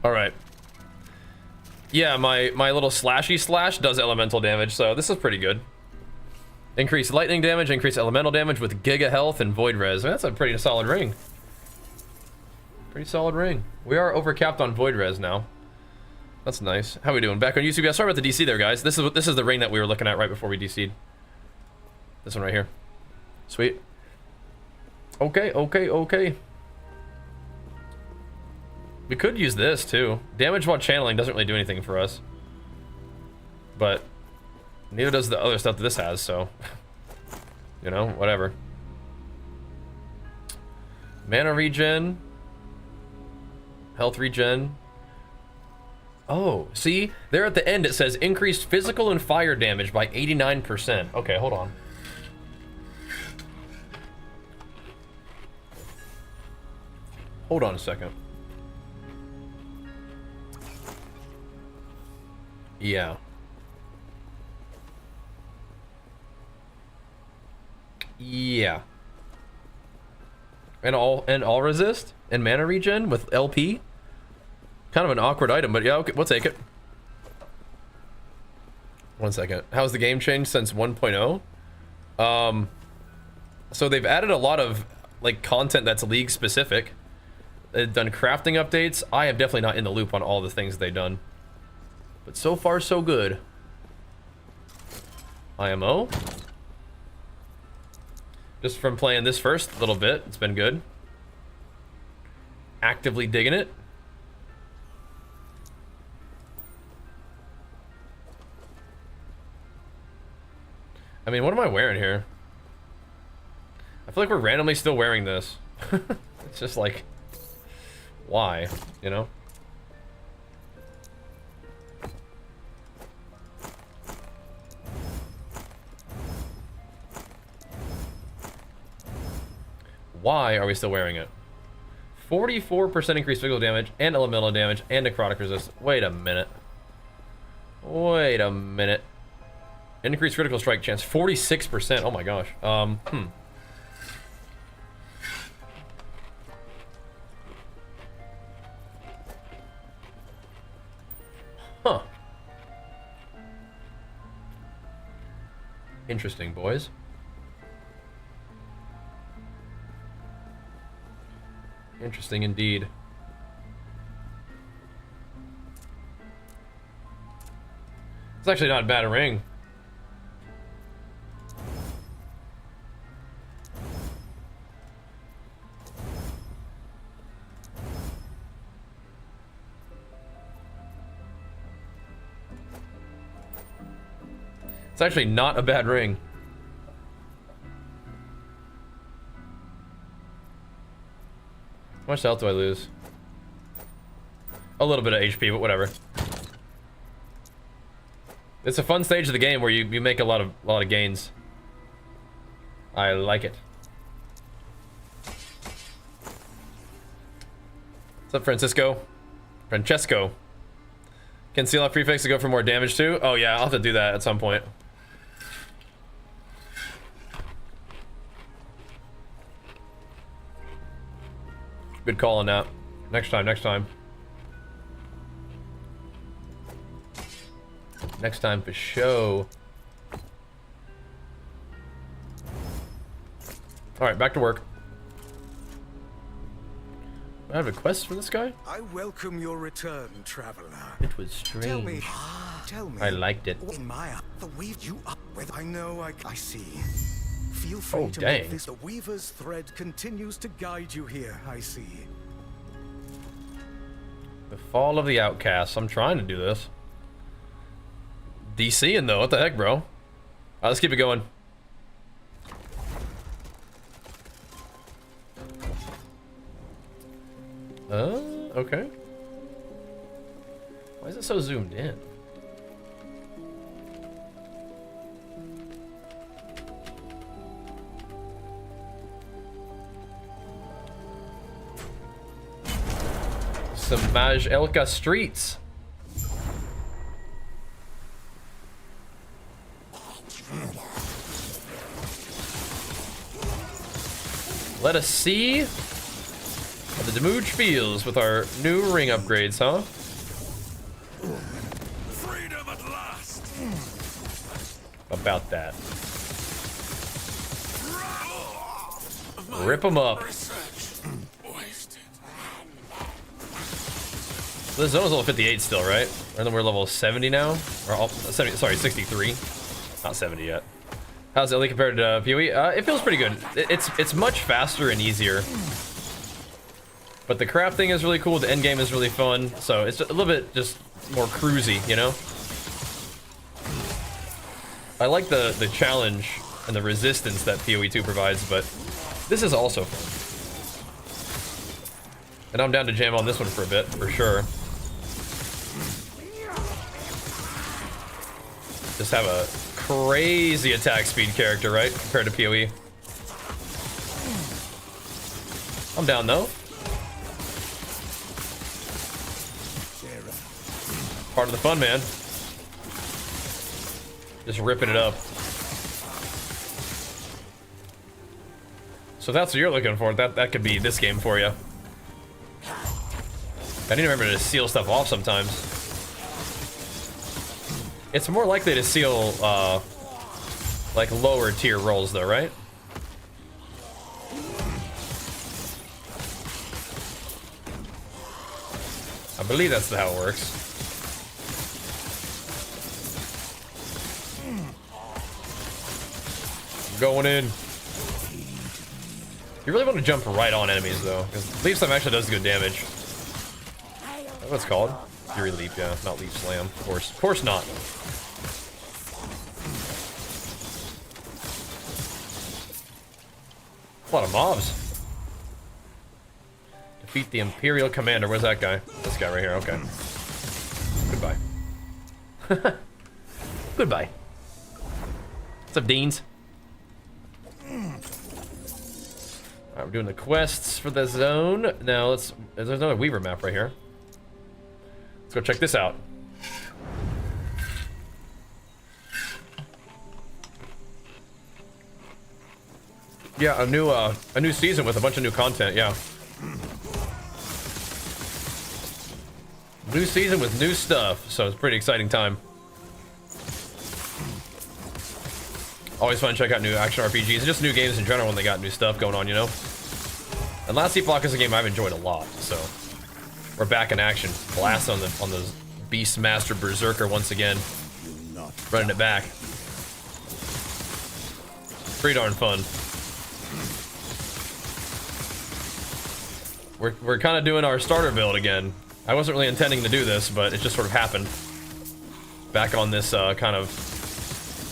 All right. Yeah, my little slashy slash does elemental damage, so this is pretty good. Increase lightning damage, increase elemental damage with giga health and void res. I mean, that's a pretty solid ring. Pretty solid ring. We are overcapped on void res now. That's nice. How we doing? Back on YouTube. Yeah, sorry about the DC there, guys. This is the ring that we were looking at right before we DC'd. This one right here. Sweet. Okay, okay, okay. We could use this too. Damage while channeling doesn't really do anything for us. But neither does the other stuff that this has, so you know, whatever. Mana regen. Health regen. Oh, see? There at the end it says increased physical and fire damage by 89%. Okay, hold on. Hold on a second. Yeah. Yeah. And all resist and mana regen with LP. Kind of an awkward item, but yeah, okay, we'll take it. 1 second. How's the game changed since 1.0? So they've added a lot of like content that's league specific. They've done crafting updates. I am definitely not in the loop on all the things they've done. But so far, so good. IMO. Just from playing this first little bit, it's been good. Actively digging it. I mean, what am I wearing here? I feel like we're randomly still wearing this. It's just like, why, you know? Why are we still wearing it? 44% increased physical damage and elemental damage and necrotic resist. Wait a minute. Wait a minute. Increased critical strike chance. 46%. Oh my gosh. Huh. Interesting, boys. Interesting indeed. It's actually not a bad ring. It's actually not a bad ring. How much health do I lose? A little bit of HP, but whatever. It's a fun stage of the game where you make a lot of gains. I like it. What's up, Francisco? Francesco. Can seal off prefix to go for more damage too? Oh yeah, I'll have to do that at some point. Good call on that. Next time, next time. Next time for show. Alright, back to work. I have a quest for this guy? I welcome your return, traveler. It was strange. Tell me. I liked it. In Maya, the weave you up with. I know, I see. Feel free to dang. make this. The weaver's thread continues to guide you here, I see. The Fall of the Outcasts. I'm trying to do this. DCing though, what the heck, bro? Alright, let's keep it going. Okay. Why is it so zoomed in? Samaj Elka streets. Let us see The Demooge feels with our new ring upgrades, huh? Freedom at last. About that. Rip them up. So this zone is level 58 still, right? And then we're level 70 now? Or 70, sorry, 63. Not 70 yet. How's Ellie compared to PoE? It feels pretty good. It's much faster and easier. But the crafting is really cool. The endgame is really fun. So it's a little bit just more cruisy, you know? I like the challenge and the resistance that PoE 2 provides, but this is also fun. And I'm down to jam on this one for a bit, for sure. Just have a crazy attack speed character, right? Compared to PoE. I'm down though. Part of the fun, man. Just ripping it up. So that's what you're looking for. That could be this game for you. I need to remember to seal stuff off sometimes. It's more likely to seal like lower tier rolls though, right? I believe that's how it works. Going in. You really want to jump right on enemies though, because leap slam actually does good damage. That's what it's called. Fury leap, yeah, not leap slam. Of course not. A lot of mobs. Defeat the Imperial Commander. Where's that guy? This guy right here. Okay. Goodbye. Goodbye. What's up, Deans? Alright, we're doing the quests for the zone. Now there's another Weaver map right here. Let's go check this out. Yeah, a new season with a bunch of new content, yeah. New season with new stuff, so it's a pretty exciting time. Always fun to check out new action RPGs and just new games in general when they got new stuff going on, you know? And Last Epoch is a game I've enjoyed a lot, so we're back in action. Blast on the Beastmaster Berserker once again. Running it back. Pretty darn fun. We're kind of doing our starter build again. I wasn't really intending to do this, but it just sort of happened. Back on this kind of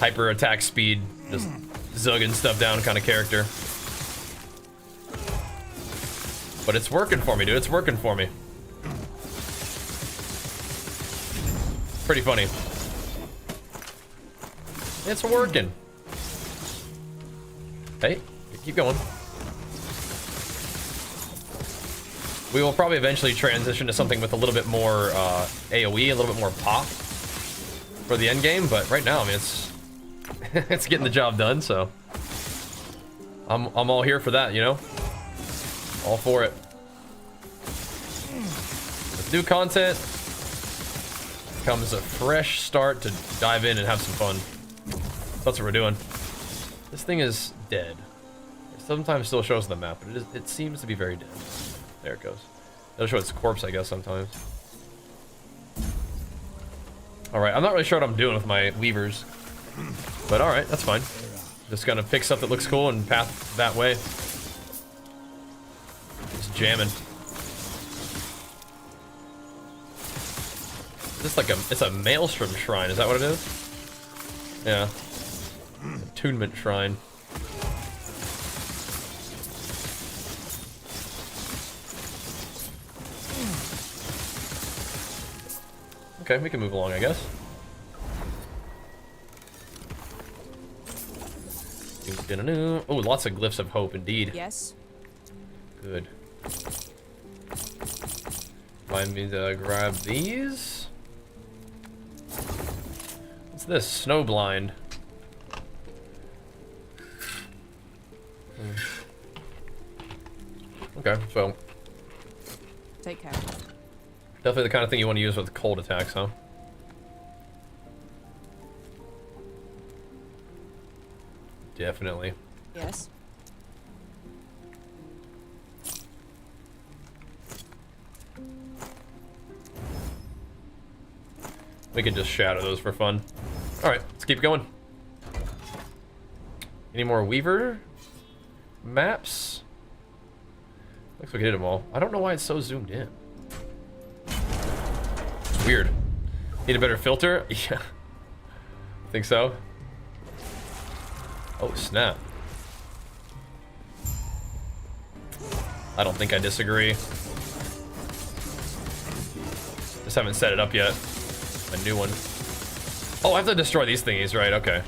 hyper attack speed, just zugging stuff down kind of character. But it's working for me, dude. It's working for me. Pretty funny. It's working. Hey, keep going. We will probably eventually transition to something with a little bit more AoE, a little bit more pop for the end game, but right now, I mean, it's it's getting the job done, so I'm all here for that, you know? All for it. With new content comes a fresh start to dive in and have some fun. That's what we're doing. This thing is dead. It sometimes still shows the map, but it seems to be very dead. There it goes. It'll show its corpse, I guess, sometimes. Alright, I'm not really sure what I'm doing with my weavers. But alright, that's fine. Just gonna pick stuff that looks cool and path that way. Just jamming. This like it's a Maelstrom shrine, is that what it is? Yeah. Attunement shrine. Okay, we can move along, I guess. Oh, lots of glyphs of hope, indeed. Yes. Good. Remind me to grab these. What's this? Snowblind. Okay, so Take care. Definitely the kind of thing you want to use with cold attacks, huh? Definitely. Yes. We can just shadow those for fun. Alright, let's keep going. Any more Weaver maps? Looks like we did them all. I don't know why it's so zoomed in. It's weird. Need a better filter? Yeah. Think so? Oh, snap. I don't think I disagree. Just haven't set it up yet. A new one. Oh, I have to destroy these thingies, right? Okay.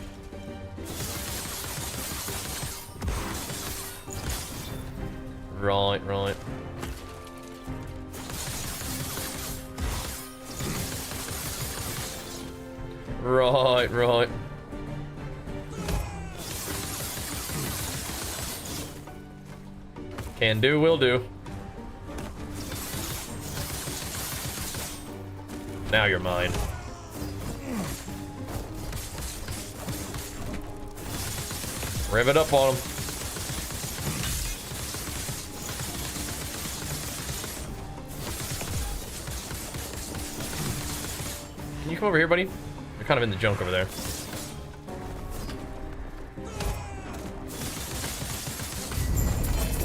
Right, right. Right, right. Can do, will do. Now you're mine. Rev it up on him. Can you come over here, buddy? You're kind of in the junk over there.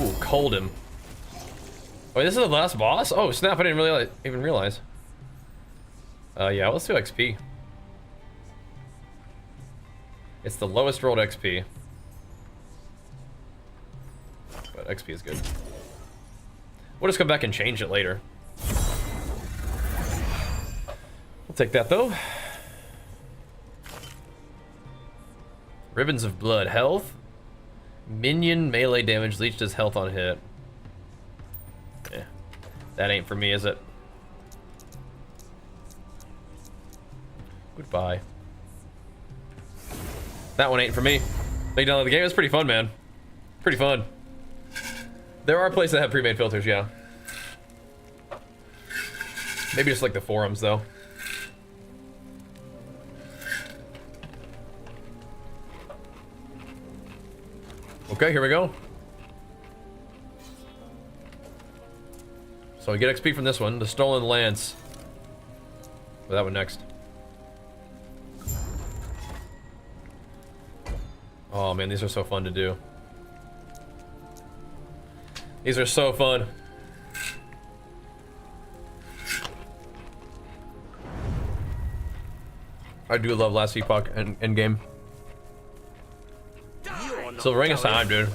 Ooh, cold him. Wait, this is the last boss? Oh, snap, I didn't really even realize. Yeah, let's do XP. It's the lowest rolled XP. But XP is good. We'll just come back and change it later. We'll take that, though. Ribbons of Blood. Health. Minion melee damage leached his health on hit. Yeah. That ain't for me, is it? Goodbye. That one ain't for me. They download the game. It's pretty fun, man. Pretty fun. There are places that have pre-made filters, yeah. Maybe just like the forums, though. Okay, here we go. So we get XP from this one, the Stolen Lance. Well, that one next. Oh man, these are so fun to do. These are so fun. I do love last Epoch and Endgame. So ring of time, dude.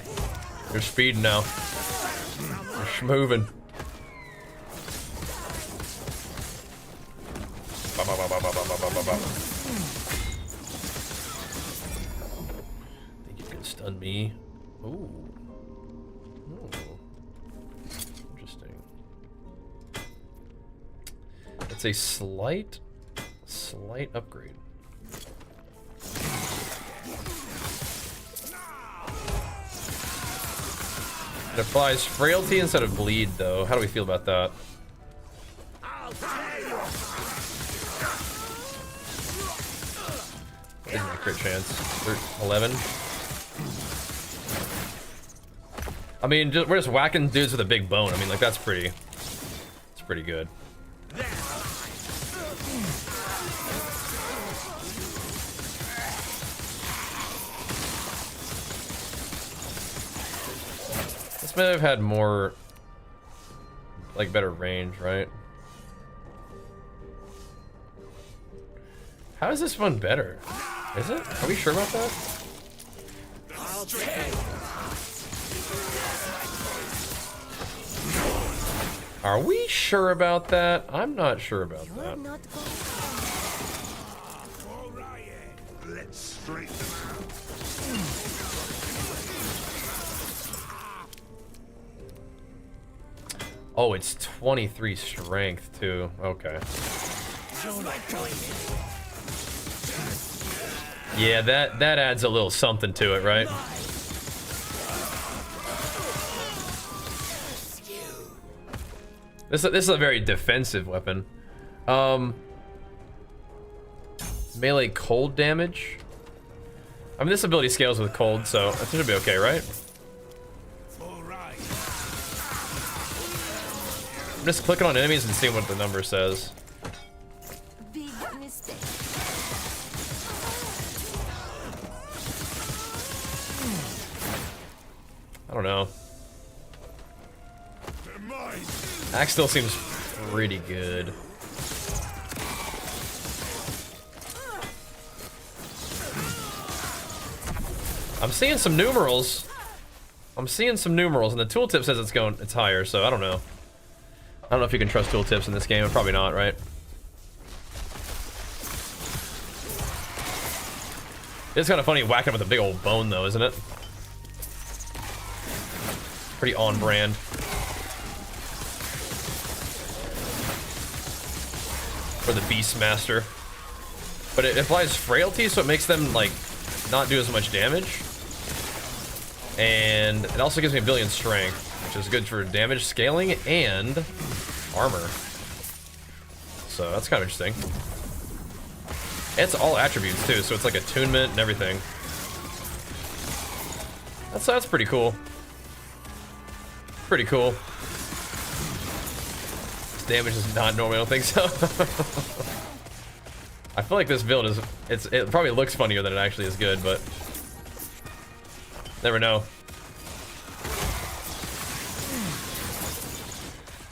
You're speeding now. You're schmoving. Think you can stun me? Ooh. Ooh. Interesting. It's a slight upgrade. It applies frailty instead of bleed, though. How do we feel about that? What is my crit chance? 11. I mean, we're just whacking dudes with a big bone. I mean, like, that's pretty good. This may have had more, like, better range, right? How is this one better? Is it? Are we sure about that? Are we sure about that? I'm not sure about that. Let's straighten out. Oh, it's 23 strength too. Okay. Yeah, that adds a little something to it, right? This is a very defensive weapon. Melee cold damage. I mean, this ability scales with cold, so it should be okay, right? I'm just clicking on enemies and seeing what the number says. Big mistake. I don't know. Axe still seems pretty good. I'm seeing some numerals. I'm seeing some numerals, and the tooltip says it's higher, so I don't know. I don't know if you can trust tooltips in this game. Probably not, right? It's kind of funny whacking with a big old bone, though, isn't it? Pretty on brand. For the Beastmaster. But it applies frailty, so it makes them, like, not do as much damage. And it also gives me a billion strength, which is good for damage scaling and armor. So that's kind of interesting. It's all attributes too, so it's like attunement and everything. That's pretty cool. Pretty cool. This damage is not normal, I don't think so. I feel like this build is it probably looks funnier than it actually is good, but never know.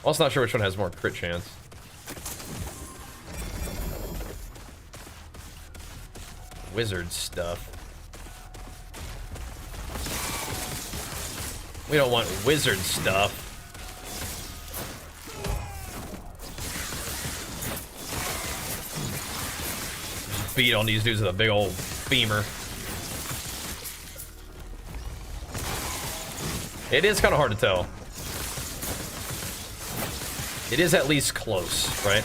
Also not sure which one has more crit chance. Wizard stuff. We don't want wizard stuff. Just beat on these dudes with a big old beamer. It is kind of hard to tell. It is at least close, right?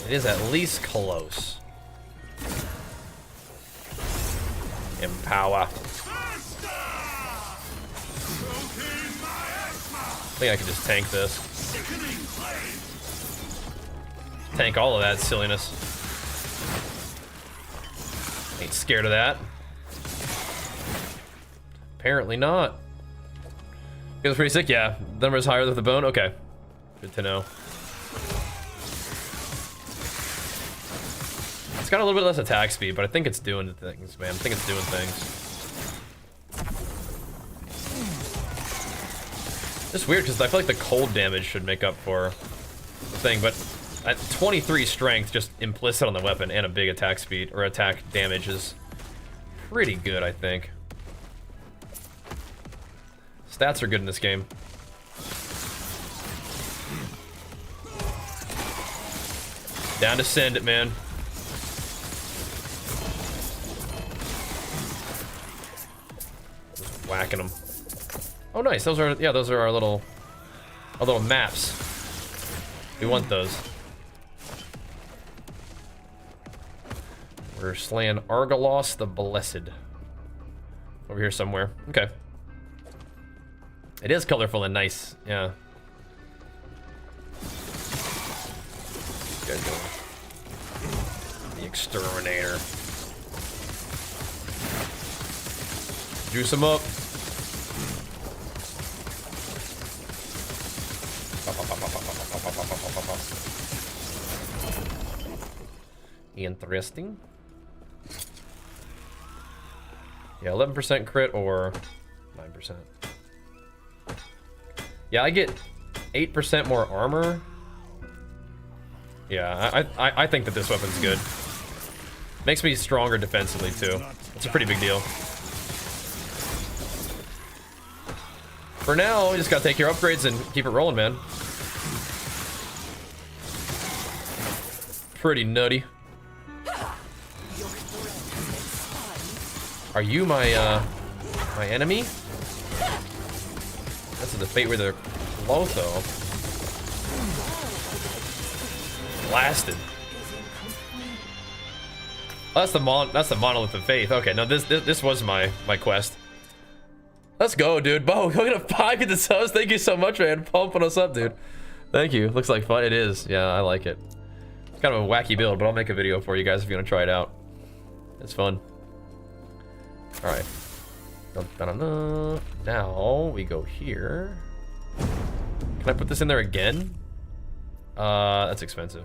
It is at least close. Empower. I think I can just tank this. Tank all of that silliness. Ain't scared of that. Apparently not. It was pretty sick, yeah. The number is higher than the bone? Okay. Good to know. It's got a little bit less attack speed, but I think it's doing things, man. I think it's doing things. Just weird, because I feel like the cold damage should make up for the thing, but at 23 strength, just implicit on the weapon, and a big attack speed, or attack damage is pretty good, I think. Stats are good in this game. Down to send it, man. Just whacking them. Oh, nice. Those are, yeah, those are our little maps. We want those. We're slaying Argalos the Blessed. Over here somewhere. Okay. It is colorful and nice, yeah. Good going. The Exterminator. Juice him up. Interesting. Yeah, 11% crit or 9%. Yeah, I get 8% more armor. Yeah, I think that this weapon's good. Makes me stronger defensively too. It's a pretty big deal. For now, you just gotta take your upgrades and keep it rolling, man. Pretty nutty. Are you my my enemy? That's the fate where they're Lotho. Blasted. Oh, that's the Monolith of Faith. Okay, no, this was my quest. Let's go, dude. Bo, we're gonna pocket the subs. Thank you so much, man. Pumping us up, dude. Thank you. Looks like fun. It is. Yeah, I like it. It's kind of a wacky build, but I'll make a video for you guys if you want to try it out. It's fun. All right. Now we go here. Can I put this in there again? That's expensive.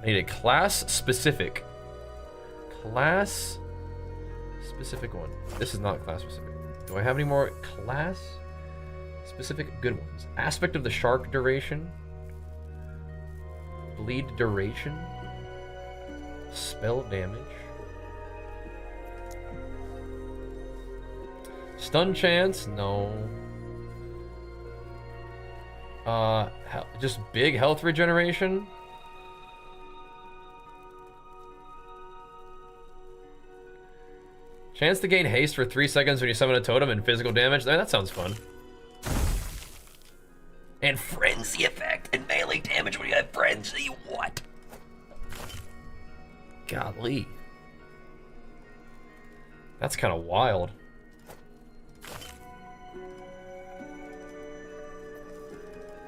I need a class specific. Class specific one. This is not class specific. Do I have any more class specific good ones? Aspect of the shark duration. Bleed duration. Spell damage. Stun chance? No. Just big health regeneration. Chance to gain haste for 3 seconds when you summon a totem and physical damage. That sounds fun. And frenzy effect and melee damage when you have frenzy. What? Golly. That's kind of wild.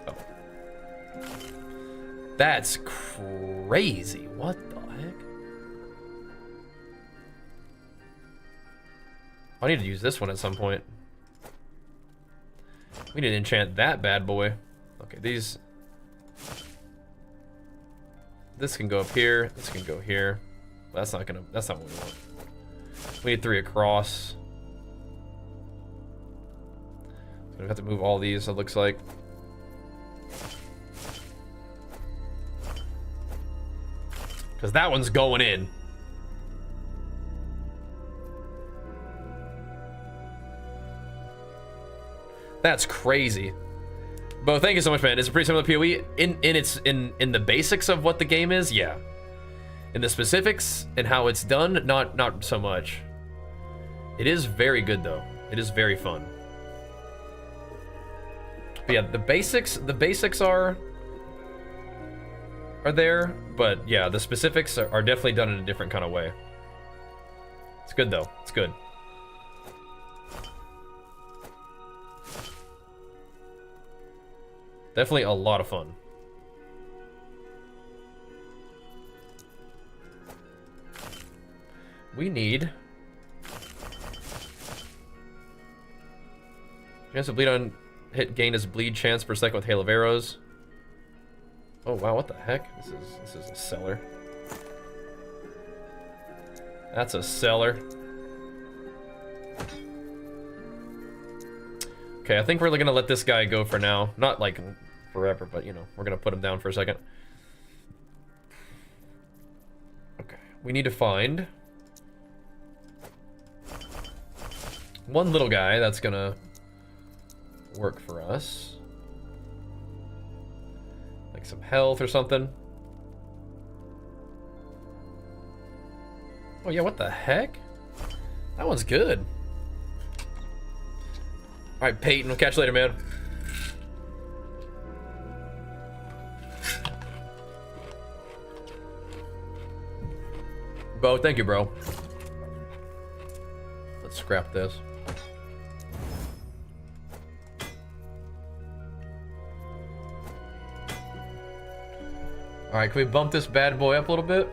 Oh. That's crazy. What the heck? I need to use this one at some point. We need to enchant that bad boy. Okay, these... This can go up here. This can go here. That's not gonna... That's not what we want. We need 3 across. So we have to move all these, it looks like. Because that one's going in. That's crazy. Bo, thank you so much, man. It's a pretty similar PoE in the basics of what the game is, yeah. In the specifics and how it's done, not so much. It is very good though. It is very fun. But yeah, the basics are there, but yeah, the specifics are definitely done in a different kind of way. It's good though. It's good. Definitely a lot of fun. We need... Chance to bleed on hit gain is bleed chance per second with hail of arrows. Oh wow, what the heck? This is a seller. That's a seller. Okay, I think we're gonna let this guy go for now. Not like forever, but you know, we're gonna put him down for a second. Okay, we need to find one little guy that's gonna work for us. Like some health or something. Oh yeah, what the heck? That one's good. Alright, Peyton, we'll catch you later, man. Bo, thank you, bro. Let's scrap this. Alright, can we bump this bad boy up a little bit?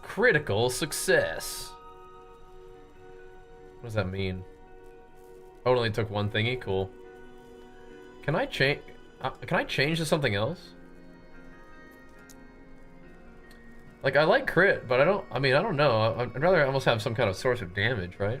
Critical success. What does that mean? Oh, it only took one thingy? Cool. Can I change? Can I change to something else? Like, I like crit, but I don't know. I'd rather almost have some kind of source of damage, right?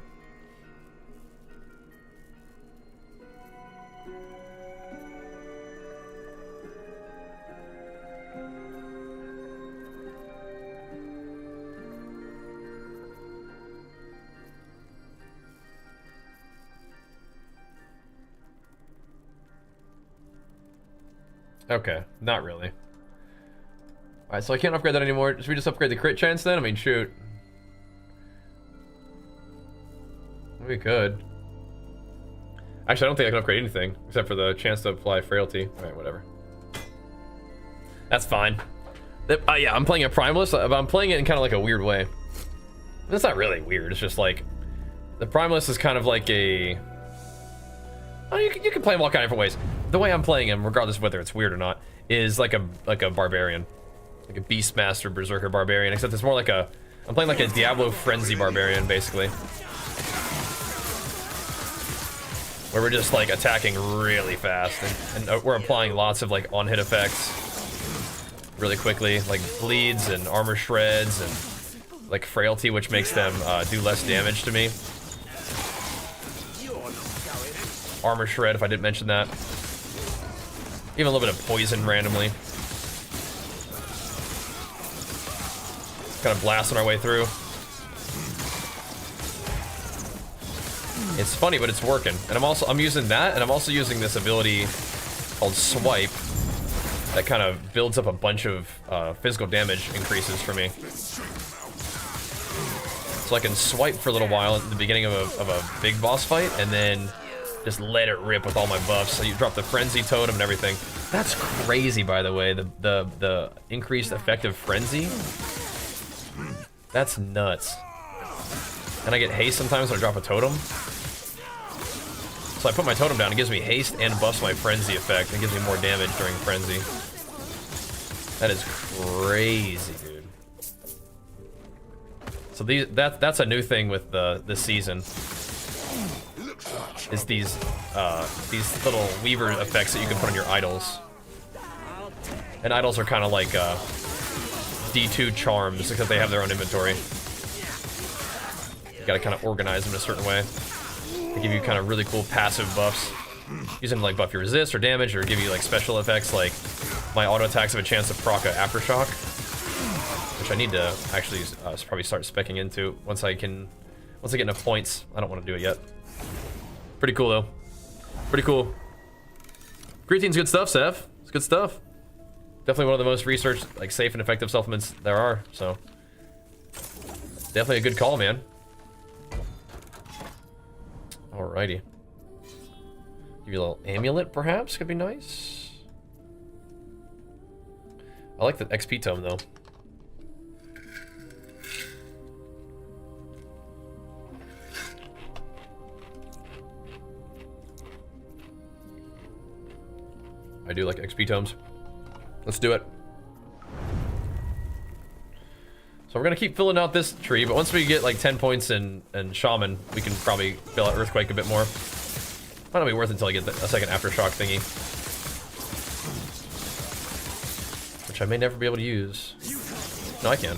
Okay, not really. Alright, so I can't upgrade that anymore. Should we just upgrade the crit chance then? I mean, shoot. We could. Actually, I don't think I can upgrade anything, except for the chance to apply frailty. Alright, whatever. That's fine. Yeah, I'm playing a Primalist, but I'm playing it in kind of like a weird way. It's not really weird. It's just like the Primalist is kind of like a. Oh, you can play him all kind of different ways. The way I'm playing him, regardless of whether it's weird or not, is like a barbarian, like a Beastmaster Berserker barbarian. Except it's more like a. I'm playing like a Diablo Frenzy barbarian, basically, where we're just like attacking really fast, and we're applying lots of like on-hit effects really quickly, like bleeds and armor shreds and like frailty, which makes them do less damage to me. Armor shred, if I didn't mention that. Even a little bit of poison randomly. Kind of blasting our way through. It's funny, but it's working. And I'm using that, and I'm also using this ability called Swipe that kind of builds up a bunch of physical damage increases for me. So I can swipe for a little while at the beginning of a big boss fight, and then just let it rip with all my buffs. So you drop the Frenzy Totem and everything. That's crazy, by the way, the increased effective Frenzy. That's nuts. And I get haste sometimes when I drop a totem. So I put my totem down, it gives me haste and buffs my Frenzy effect. It gives me more damage during Frenzy. That is crazy, dude. So that's a new thing with this season. Is these little Weaver effects that you can put on your idols. And idols are kind of like D2 charms, except they have their own inventory. You gotta kind of organize them in a certain way. They give you kind of really cool passive buffs. Use them to like buff your resist or damage, or give you like special effects like my auto attacks have a chance to proc a aftershock, which I need to actually probably start specking into once I get enough points. I don't want to do it yet. Pretty cool though. Pretty cool. Creatine's good stuff, Sev. It's good stuff. Definitely one of the most researched, like, safe and effective supplements there are. So definitely a good call, man. Alrighty. Give you a little amulet, perhaps, could be nice. I like the XP tome though. I do like XP tomes. Let's do it. So we're gonna keep filling out this tree, but once we get like 10 points in Shaman, we can probably fill out Earthquake a bit more. Might not be worth it until I get a second Aftershock thingy. Which I may never be able to use. No, I can.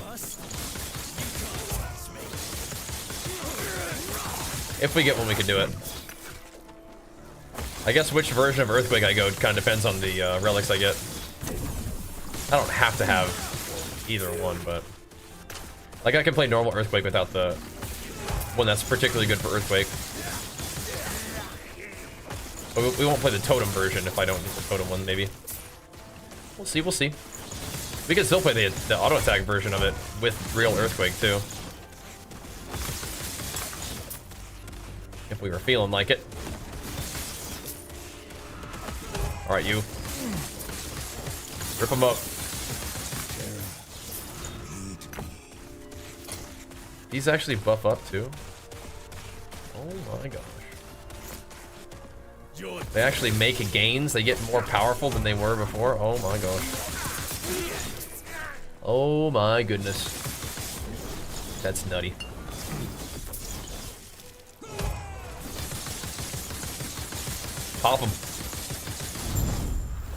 If we get one, we can do it. I guess which version of Earthquake I go kind of depends on the relics I get. I don't have to have either one, but like I can play normal Earthquake without the one that's particularly good for Earthquake. But we won't play the Totem version if I don't use the Totem one, maybe. We'll see, we'll see. We can still play the auto attack version of it with real Earthquake too, if we were feeling like it. All right, you. Rip them up. These actually buff up too. Oh my gosh. They actually make gains. They get more powerful than they were before. Oh my gosh. Oh my goodness. That's nutty. Pop them.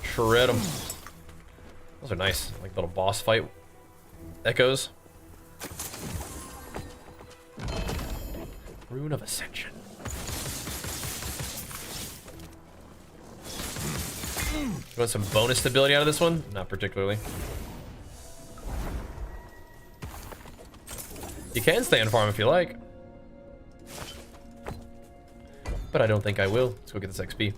Shred them. Those are nice. Like little boss fight echoes. Rune of Ascension. You want some bonus stability out of this one? Not particularly. You can stay on farm if you like. But I don't think I will. Let's go get this XP.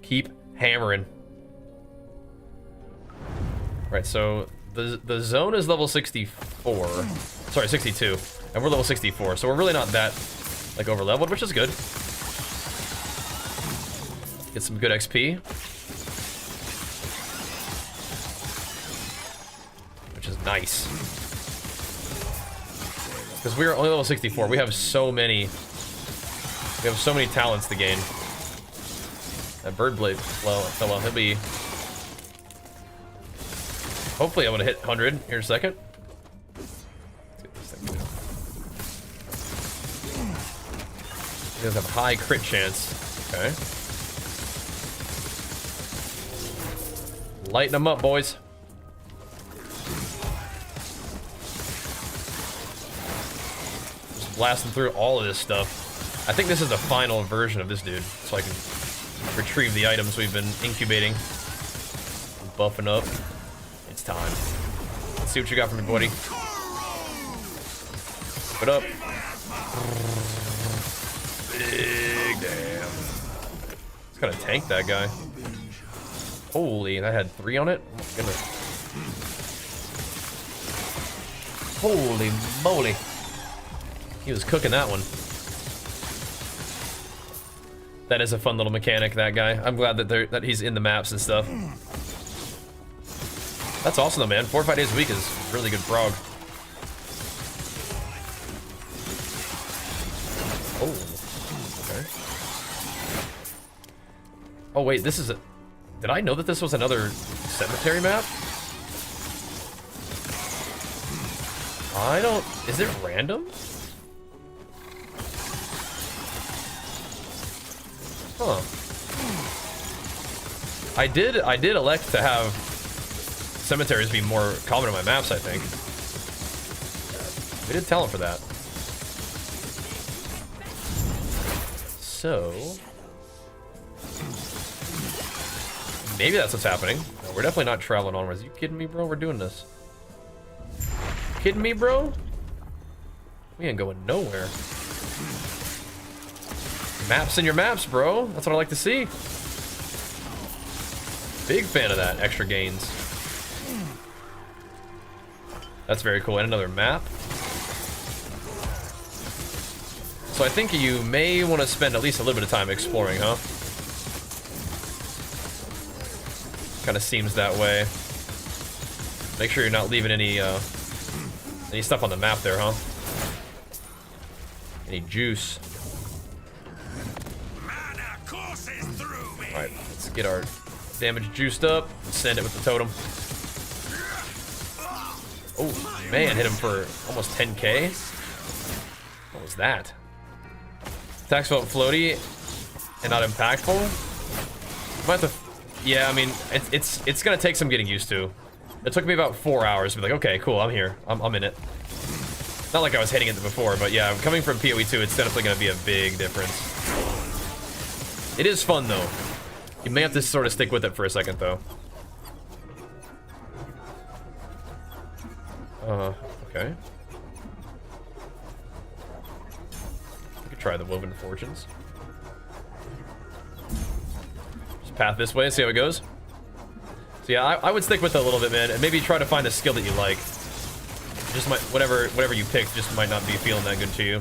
Keep hammering. Right, so the zone is level 64. Sorry, 62. And we're level 64, so we're really not that like over leveled, which is good. Get some good XP. which is nice. Because we're only level 64. We have so many talents to gain. That bird blade fellow, he'll be hopefully able to hit 100 here in a second. He does have a high crit chance. Okay. Lighten them up, boys. Just blasting through all of this stuff. I think this is the final version of this dude, so I can retrieve the items we've been incubating. Buffing up. It's time. Let's see what you got for me, buddy. Put up. Big damn. It's gotta tank that guy. Holy, that had 3 on it? Oh my goodness. Holy moly. He was cooking that one. That is a fun little mechanic, that guy. I'm glad that he's in the maps and stuff. That's awesome though, man. 4 or 5 days a week is really good frog. Oh, okay. Oh wait, this is a... Did I know that this was another cemetery map? I don't... Is it random? Huh. I did elect to have cemeteries be more common in my maps, I think. We did talent for that. So... Maybe that's what's happening. No, we're definitely not traveling onwards. You kidding me, bro? We're doing this. Kidding me, bro? We ain't going nowhere. Maps in your maps, bro. That's what I like to see. Big fan of that. Extra gains. That's very cool. And another map. So I think you may want to spend at least a little bit of time exploring, huh? Kind of seems that way. Make sure you're not leaving any stuff on the map there, huh? Any juice. Alright, let's get our damage juiced up. Send it with the totem. Oh, man, hit him for almost 10k. What was that? Attacks felt floaty and not impactful. Might have to... Yeah, I mean, it's gonna take some getting used to. It took me about 4 hours to be like, okay, cool, I'm here. I'm in it. Not like I was hating it before, but yeah, coming from PoE 2, it's definitely gonna be a big difference. It is fun, though. You may have to sort of stick with it for a second, though. Okay. We could try the Woven Fortunes. Just path this way, see how it goes. So yeah, I would stick with it a little bit, man, and maybe try to find a skill that you like. Just might, whatever you pick just might not be feeling that good to you.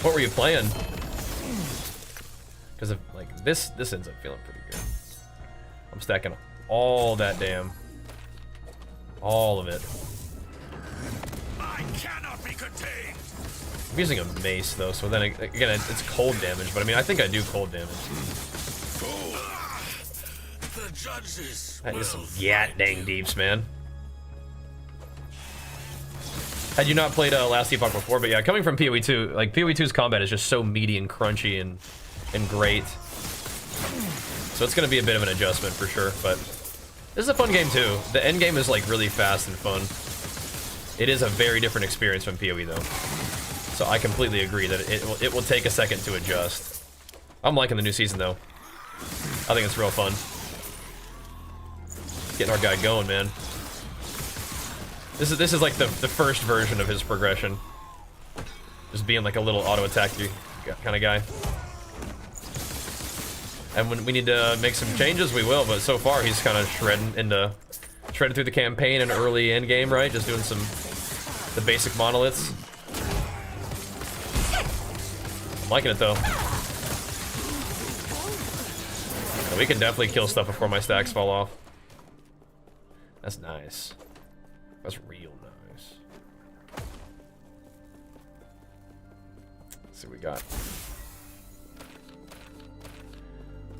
What were you playing? Because like this ends up feeling pretty good. I'm stacking all that damn. All of it. I cannot be contained. I'm using a mace though, so then again it's cold damage, but I mean I think I do cold damage. The judges. That is some dang deeps, man. Had you not played last Epoch before, but yeah, coming from PoE 2, like PoE 2's combat is just so meaty and crunchy and great. So it's gonna be a bit of an adjustment for sure, but this is a fun game too. The endgame is like really fast and fun. It is a very different experience from PoE though. So I completely agree that it will take a second to adjust. I'm liking the new season though. I think it's real fun. Getting our guy going, man. This is like the first version of his progression. Just being like a little auto attack kind of guy. And when we need to make some changes, we will. But so far, he's kind of shredding through the campaign and early end game, right? Just doing the basic monoliths. I'm liking it though. Yeah, we can definitely kill stuff before my stacks fall off. That's nice. That's real nice. Let's see what we got.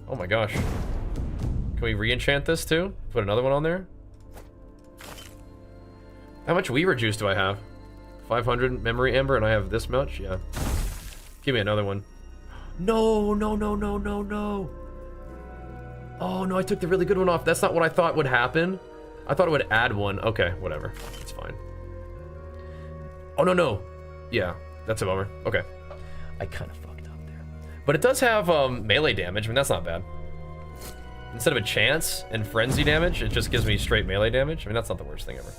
Oh my gosh. Can we re-enchant this too? Put another one on there? How much Weaver juice do I have? 500 memory ember and I have this much? Yeah. Give me another one. No, no, no, no, no, no. Oh no, I took the really good one off. That's not what I thought would happen. I thought it would add one. Okay, whatever. It's fine. Oh no, no. Yeah, that's a bummer. Okay. I kind of fucked up there. But it does have melee damage. I mean, that's not bad. Instead of a chance and frenzy damage, it just gives me straight melee damage. I mean, that's not the worst thing ever.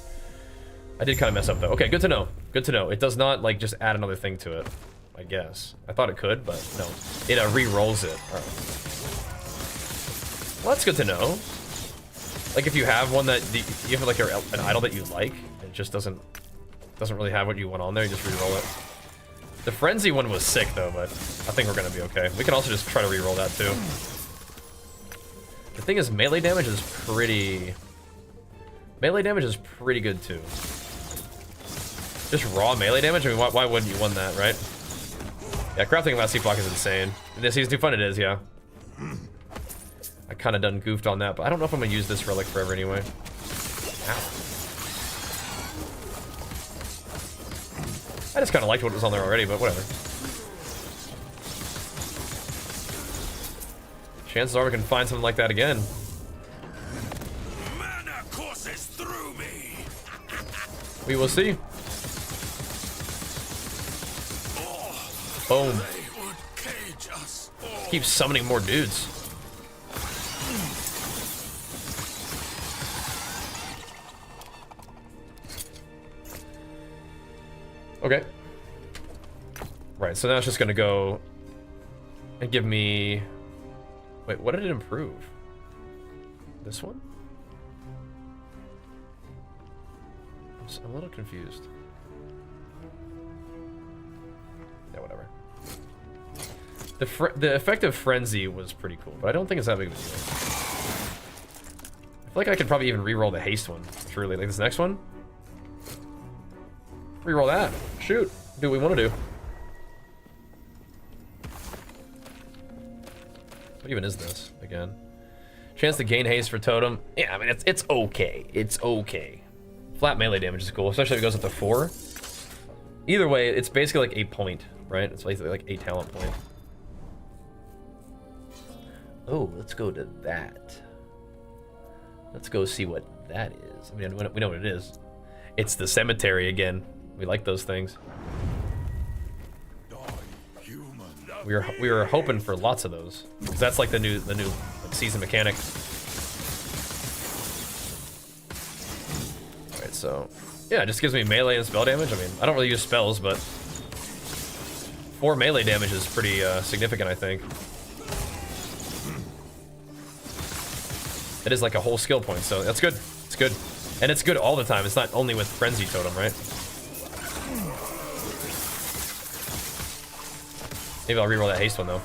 I did kind of mess up though. Okay, good to know. Good to know. It does not like just add another thing to it, I guess. I thought it could, but no. It re-rolls it. All right. Well, that's good to know. Like if you have one that you have like an idol that you like, it just doesn't really have what you want on there. You just re-roll it. The frenzy one was sick though, but I think we're gonna be okay. We can also just try to re-roll that too. The thing is, melee damage is pretty good too. Just raw melee damage? I mean, why wouldn't you want that, right? Yeah, crafting last Epoch is insane. In this season 2 fun it is, yeah. I kind of done goofed on that, but I don't know if I'm gonna use this relic forever anyway. Ow. I just kind of liked what was on there already, but whatever. Chances are we can find something like that again. Mana courses through me. We will see. Boom. They would cage us all. Keep summoning more dudes. Okay. Right, so now it's just gonna go and give me... Wait, what did it improve? This one? I'm a little confused. Yeah, whatever. The effect of Frenzy was pretty cool, but I don't think it's that big of a deal. I feel like I could probably even re-roll the haste one, truly. Like this next one? Re-roll that. Shoot. Do what we want to do. What even is this, again? Chance to gain haste for totem. Yeah, I mean, it's okay. It's okay. Flat melee damage is cool, especially if it goes up to 4. Either way, it's basically like a point, right? It's basically like a talent point. Oh, let's go to that. Let's go see what that is. I mean, we know what it is. It's the cemetery again. We like those things. We were hoping for lots of those. 'Cause that's like the new like, season mechanic. Alright, so yeah, it just gives me melee and spell damage. I mean, I don't really use spells, but 4 melee damage is pretty significant, I think. It is like a whole skill point, so that's good. It's good. And it's good all the time. It's not only with Frenzy Totem, right? Maybe I'll reroll that haste one, though.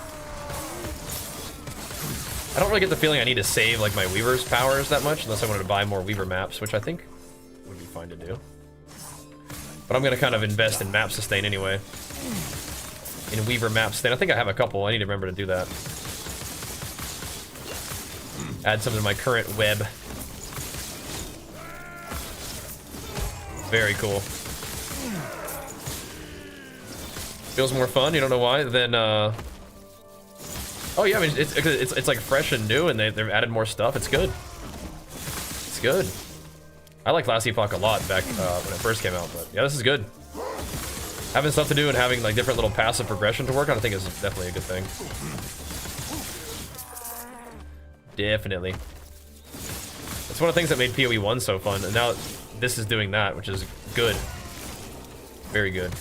I don't really get the feeling I need to save, like, my Weaver's powers that much, unless I wanted to buy more Weaver maps, which I think would be fine to do. But I'm gonna kind of invest in map sustain anyway. In Weaver map sustain. I think I have a couple. I need to remember to do that. Add some to my current web. Very cool. Feels more fun. You don't know why? Then, oh yeah, I mean it's like fresh and new, and they've added more stuff. It's good. It's good. I liked Last Epoch a lot back when it first came out, but yeah, this is good. Having stuff to do and having like different little passive progression to work on, I think is definitely a good thing. Definitely. It's one of the things that made PoE 1 so fun, and now this is doing that, which is good. Very good.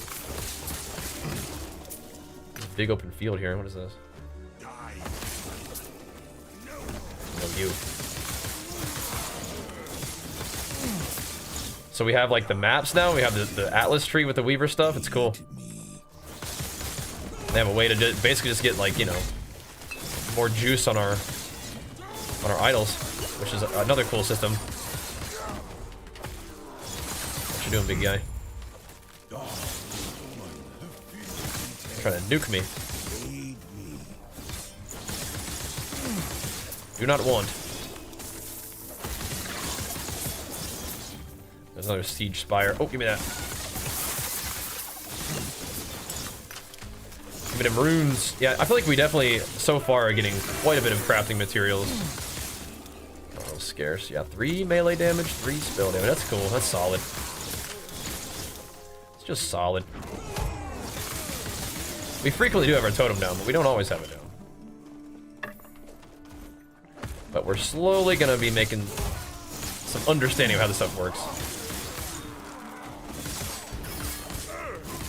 Big open field here. What is this? Oh, you. So we have like the maps now. We have the Atlas tree with the Weaver stuff. It's cool. They have a way to basically just get like, you know, more juice on our idols, which is another cool system. What you doing, big guy? Trying to nuke me. Do not want. There's another siege spire. Oh, give me that. Give me them runes. Yeah, I feel like we definitely, so far, are getting quite a bit of crafting materials. Oh, scarce. Yeah, 3 melee damage, 3 spell damage. That's cool. That's solid. It's just solid. We frequently do have our totem down, but we don't always have it down. But we're slowly gonna be making some understanding of how this stuff works.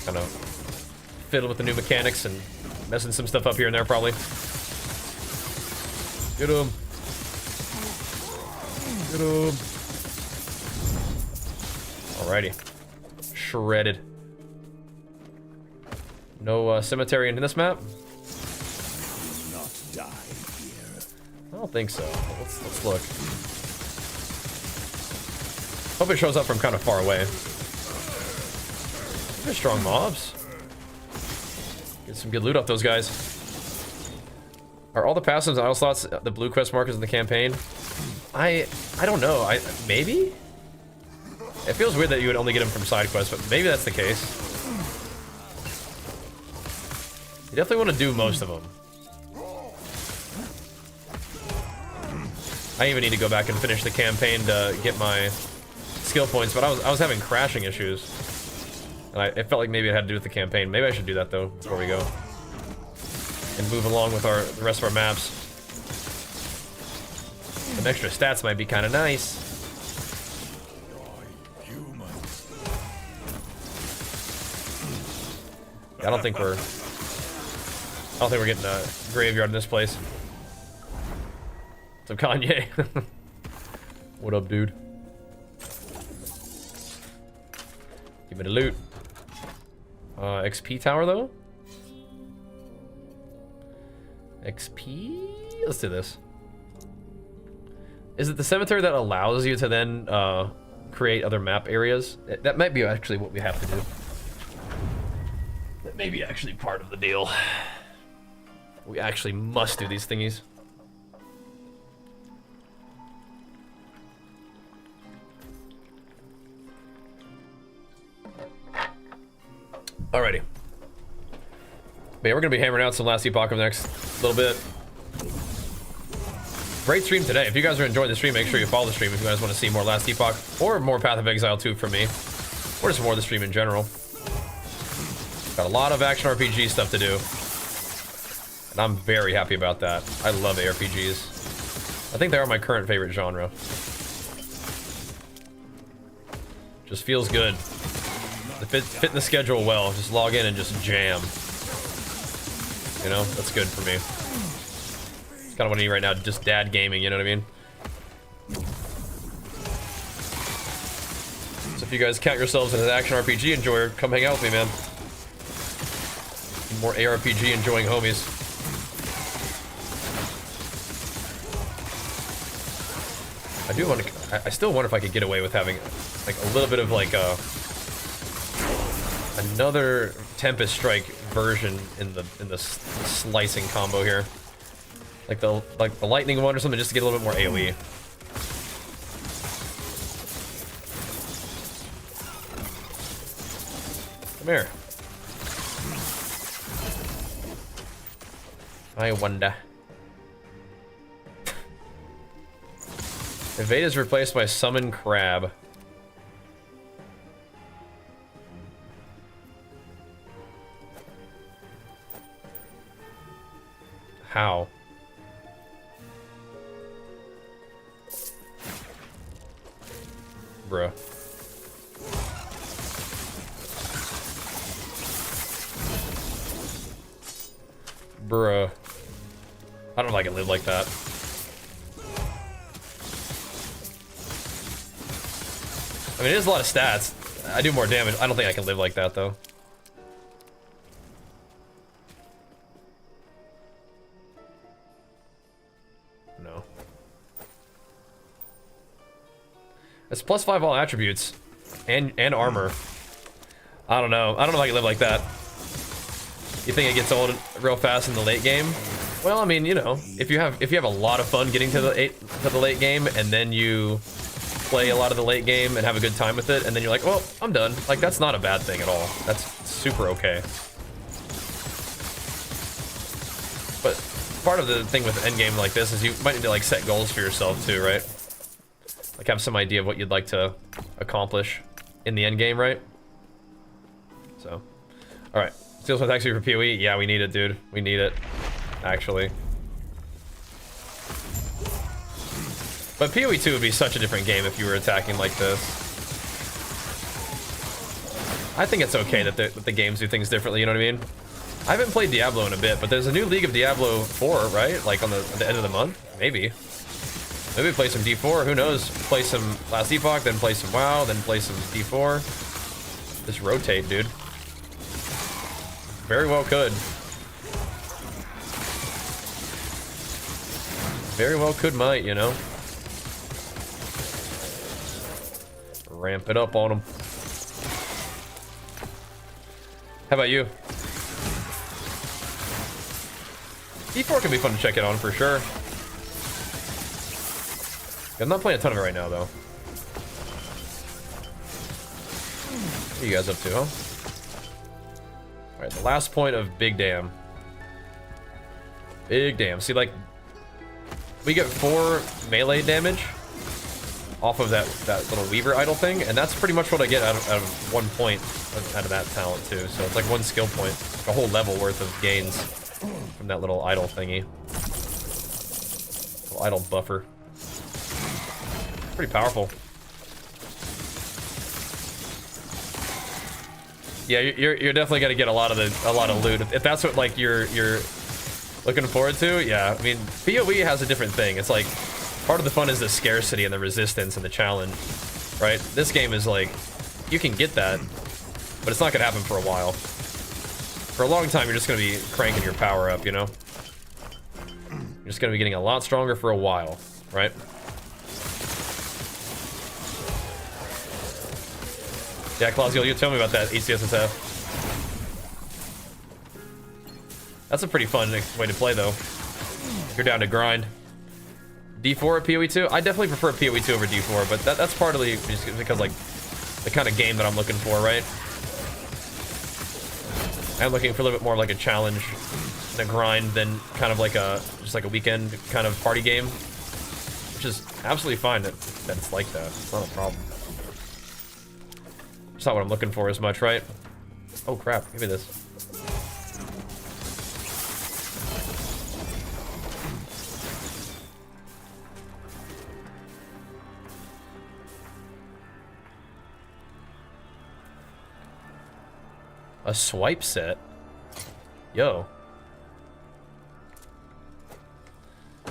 Kind of fiddle with the new mechanics and messing some stuff up here and there, probably. Get him. Get him. Alrighty. Shredded. No cemetery in this map? Not die here. I don't think so. Let's look. Hope it shows up from kind of far away. They're strong mobs. Get some good loot off those guys. Are all the passives and idle slots the blue quest markers in the campaign? I don't know. Maybe? It feels weird that you would only get them from side quests, but maybe that's the case. You definitely want to do most of them. I even need to go back and finish the campaign to get my skill points, but I was having crashing issues. And it felt like maybe it had to do with the campaign. Maybe I should do that though, before we go. And move along with the rest of our maps. Some extra stats might be kind of nice. I don't think we're getting a graveyard in this place. So Kanye. What up, dude? Give me the loot. XP tower though? XP? Let's do this. Is it the cemetery that allows you to then create other map areas? That might be actually what we have to do. That may be actually part of the deal. We actually must do these thingies. Alrighty. But yeah, we're gonna be hammering out some Last Epoch in the next little bit. Great stream today. If you guys are enjoying the stream, make sure you follow the stream if you guys want to see more Last Epoch or more Path of Exile 2 from me, or just more of the stream in general. Got a lot of action RPG stuff to do, and I'm very happy about that. I love ARPGs. I think they are my current favorite genre. Just feels good. They fit in the schedule well. Just log in and just jam. You know, that's good for me. It's kind of what I need right now, just dad gaming, you know what I mean? So if you guys count yourselves as an action RPG enjoyer, come hang out with me, man. More ARPG enjoying homies. I still wonder if I could get away with having like a little bit of like another Tempest Strike version in the slicing combo here, like the lightning one or something, just to get a little bit more AoE. Come here. I wonder. Evade is replaced by Summon Crab. How? Bruh. Bruh. I don't know if I can live like that. I mean, it is a lot of stats. I do more damage. I don't think I can live like that, though. No. It's +5 all attributes. And armor. I don't know. I don't know if I can live like that. You think it gets old real fast in the late game? Well, I mean, you know, if you have a lot of fun getting to the late game, and then you play a lot of the late game and have a good time with it, and then you're like, well, I'm done. Like, that's not a bad thing at all. That's super okay. But part of the thing with Endgame like this is you might need to like set goals for yourself too, right? Like have some idea of what you'd like to accomplish in the Endgame, right? So, all right. Steelsmith, thanks for PoE. Yeah, we need it, dude. We need it, actually. But PoE 2 would be such a different game if you were attacking like this. I think it's okay that the games do things differently, you know what I mean? I haven't played Diablo in a bit, but there's a new League of Diablo 4, right? Like on at the end of the month? Maybe. Maybe play some D4, who knows? Play some Last Epoch, then play some WoW, then play some D4. Just rotate, dude. Very well could. Very well could might, you know? Ramp it up on them. How about you? D4 can be fun to check it on for sure. I'm not playing a ton of it right now, though. What are you guys up to, huh? Alright, the last point of Big Dam. Big Dam. See, like, we get 4 melee damage off of that little Weaver idol thing, and that's pretty much what I get out of 1 point out of that talent, too. So it's like 1 skill point. Like a whole level worth of gains from that little idol thingy. Little idol buffer. Pretty powerful. Yeah, you're definitely gonna get a lot of loot if that's what like you're looking forward to. Yeah, I mean PoE has a different thing. It's like part of the fun is the scarcity and the resistance and the challenge, right? This game is like you can get that, but it's not gonna happen for a while. For a long time, you're just gonna be cranking your power up, you know. You're just gonna be getting a lot stronger for a while, right? Yeah, Clausio, you tell me about that HCSSF. That's a pretty fun way to play, though. If you're down to grind. D4 at PoE 2? I definitely prefer PoE 2 over D4, but that's partly just because, like, the kind of game that I'm looking for, right? I'm looking for a little bit more of like a challenge and a grind than kind of like just like a weekend kind of party game. Which is absolutely fine that it's like that. It's not a problem. It's not what I'm looking for as much, right? Oh crap, give me this. A swipe set? Yo.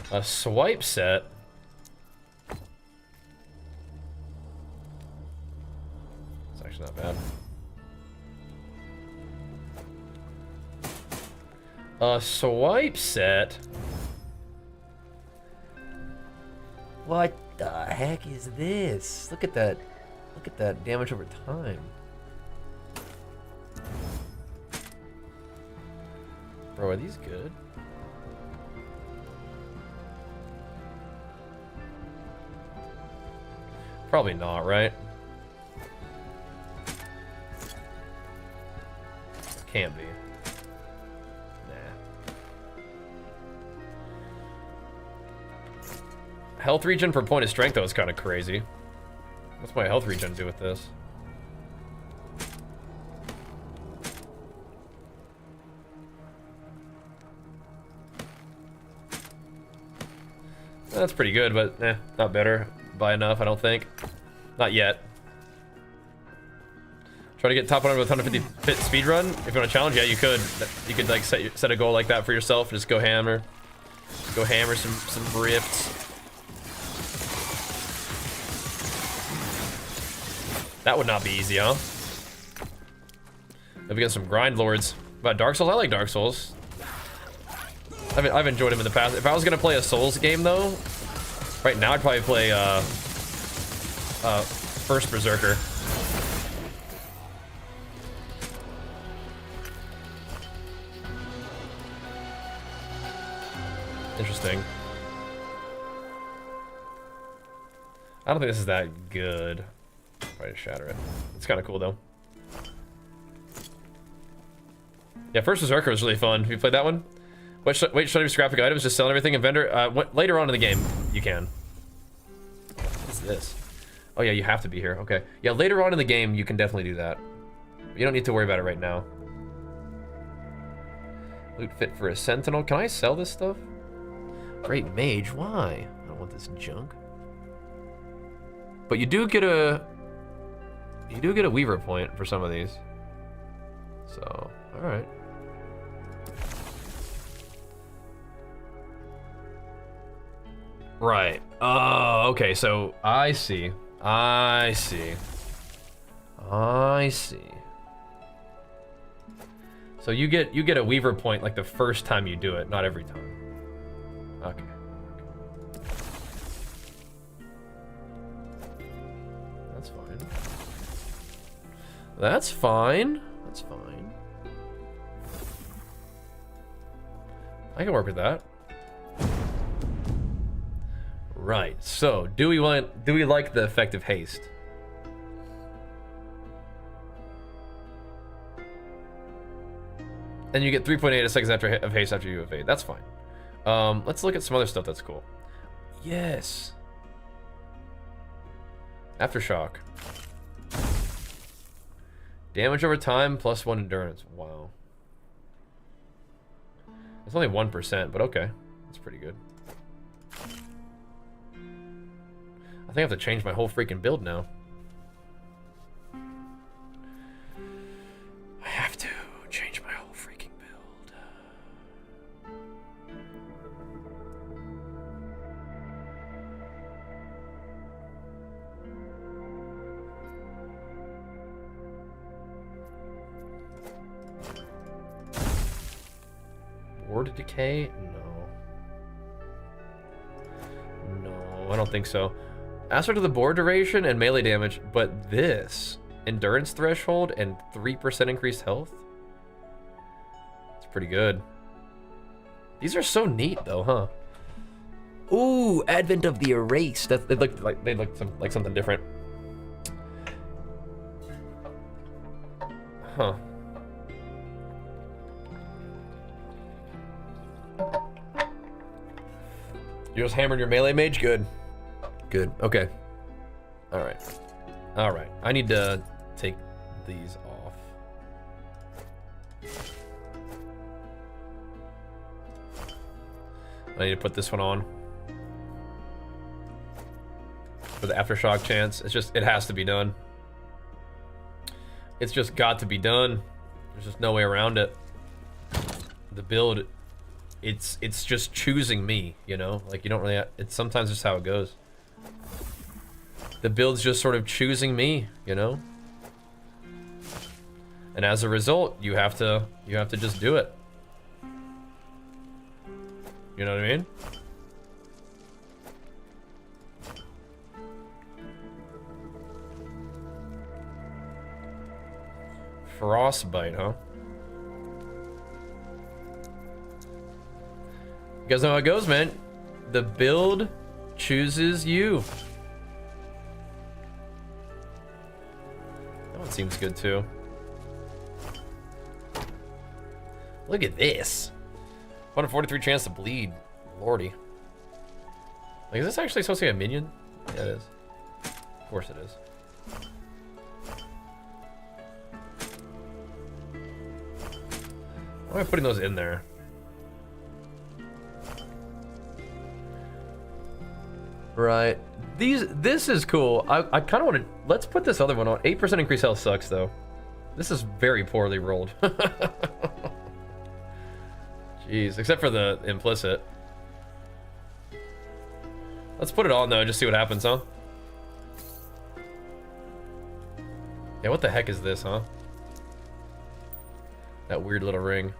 A swipe set? It's actually not bad. A swipe set? What the heck is this? Look at that. Look at that damage over time. Bro, are these good? Probably not, right? Can't be. Nah. Health regen per point of strength, though, is kind of crazy. What's my health regen do with this? That's pretty good, but not better by enough, I don't think. Not yet. Try to get top 100 with 150 fit speed run. If you want to challenge, yeah, you could. You could like set a goal like that for yourself. Just go hammer. Go hammer some rifts. That would not be easy, huh? Maybe get some grind lords. About Dark Souls, I like Dark Souls. I've enjoyed him in the past. If I was gonna play a Souls game though, right now I'd probably play first Berserker. thing. I don't think this is that good. Try to shatter it. It's kind of cool though. Yeah, first Berserker was really fun. Have you played that one? Wait, should I do scrapping items? Just selling everything in vendor? Later on in the game, you can. What's this? Oh yeah, you have to be here. Okay. Yeah, later on in the game, you can definitely do that. But you don't need to worry about it right now. Loot fit for a sentinel. Can I sell this stuff? Great mage, why? I don't want this junk. But you do get a weaver point for some of these. So, alright. Right. Oh, okay, so I see. I see. I see. So you get a weaver point like the first time you do it, not every time. Okay. That's fine. That's fine. That's fine. I can work with that. Right. So, do we like the effective haste? And you get 3.8 seconds of haste after you evade. That's fine. Let's look at some other stuff that's cool. Yes. Aftershock. Damage over time plus 1 endurance. Wow. It's only 1%, but okay. That's pretty good. I think I have to change my whole freaking build now. I have to change my whole freaking build. Ward decay? No. No, I don't think so. Aspect of the board duration and melee damage, but this endurance threshold and 3% increased health. It's pretty good. These are so neat though, huh? Ooh, Advent of the Erase. That they look like something different. Huh. You just hammered your melee mage? Good. Good. Okay. Alright. Alright. I need to take these off. I need to put this one on. For the aftershock chance. It's just, it has to be done. It's just got to be done. There's just no way around it. The build, it's just choosing me, you know? Like, you don't really, it's sometimes just how it goes. The build's just sort of choosing me, you know? And as a result, you have to just do it. You know what I mean? Frostbite, huh? You guys know how it goes, man. The build chooses you. That one seems good too. Look at this. 143 chance to bleed. Lordy. Like, is this actually supposed to be a minion? Yeah, it is. Of course it is. Why am I putting those in there? Right. This is cool. I kind of want to... Let's put this other one on. 8% increased health sucks, though. This is very poorly rolled. Jeez, except for the implicit. Let's put it on, though, just see what happens, huh? Yeah, what the heck is this, huh? That weird little ring.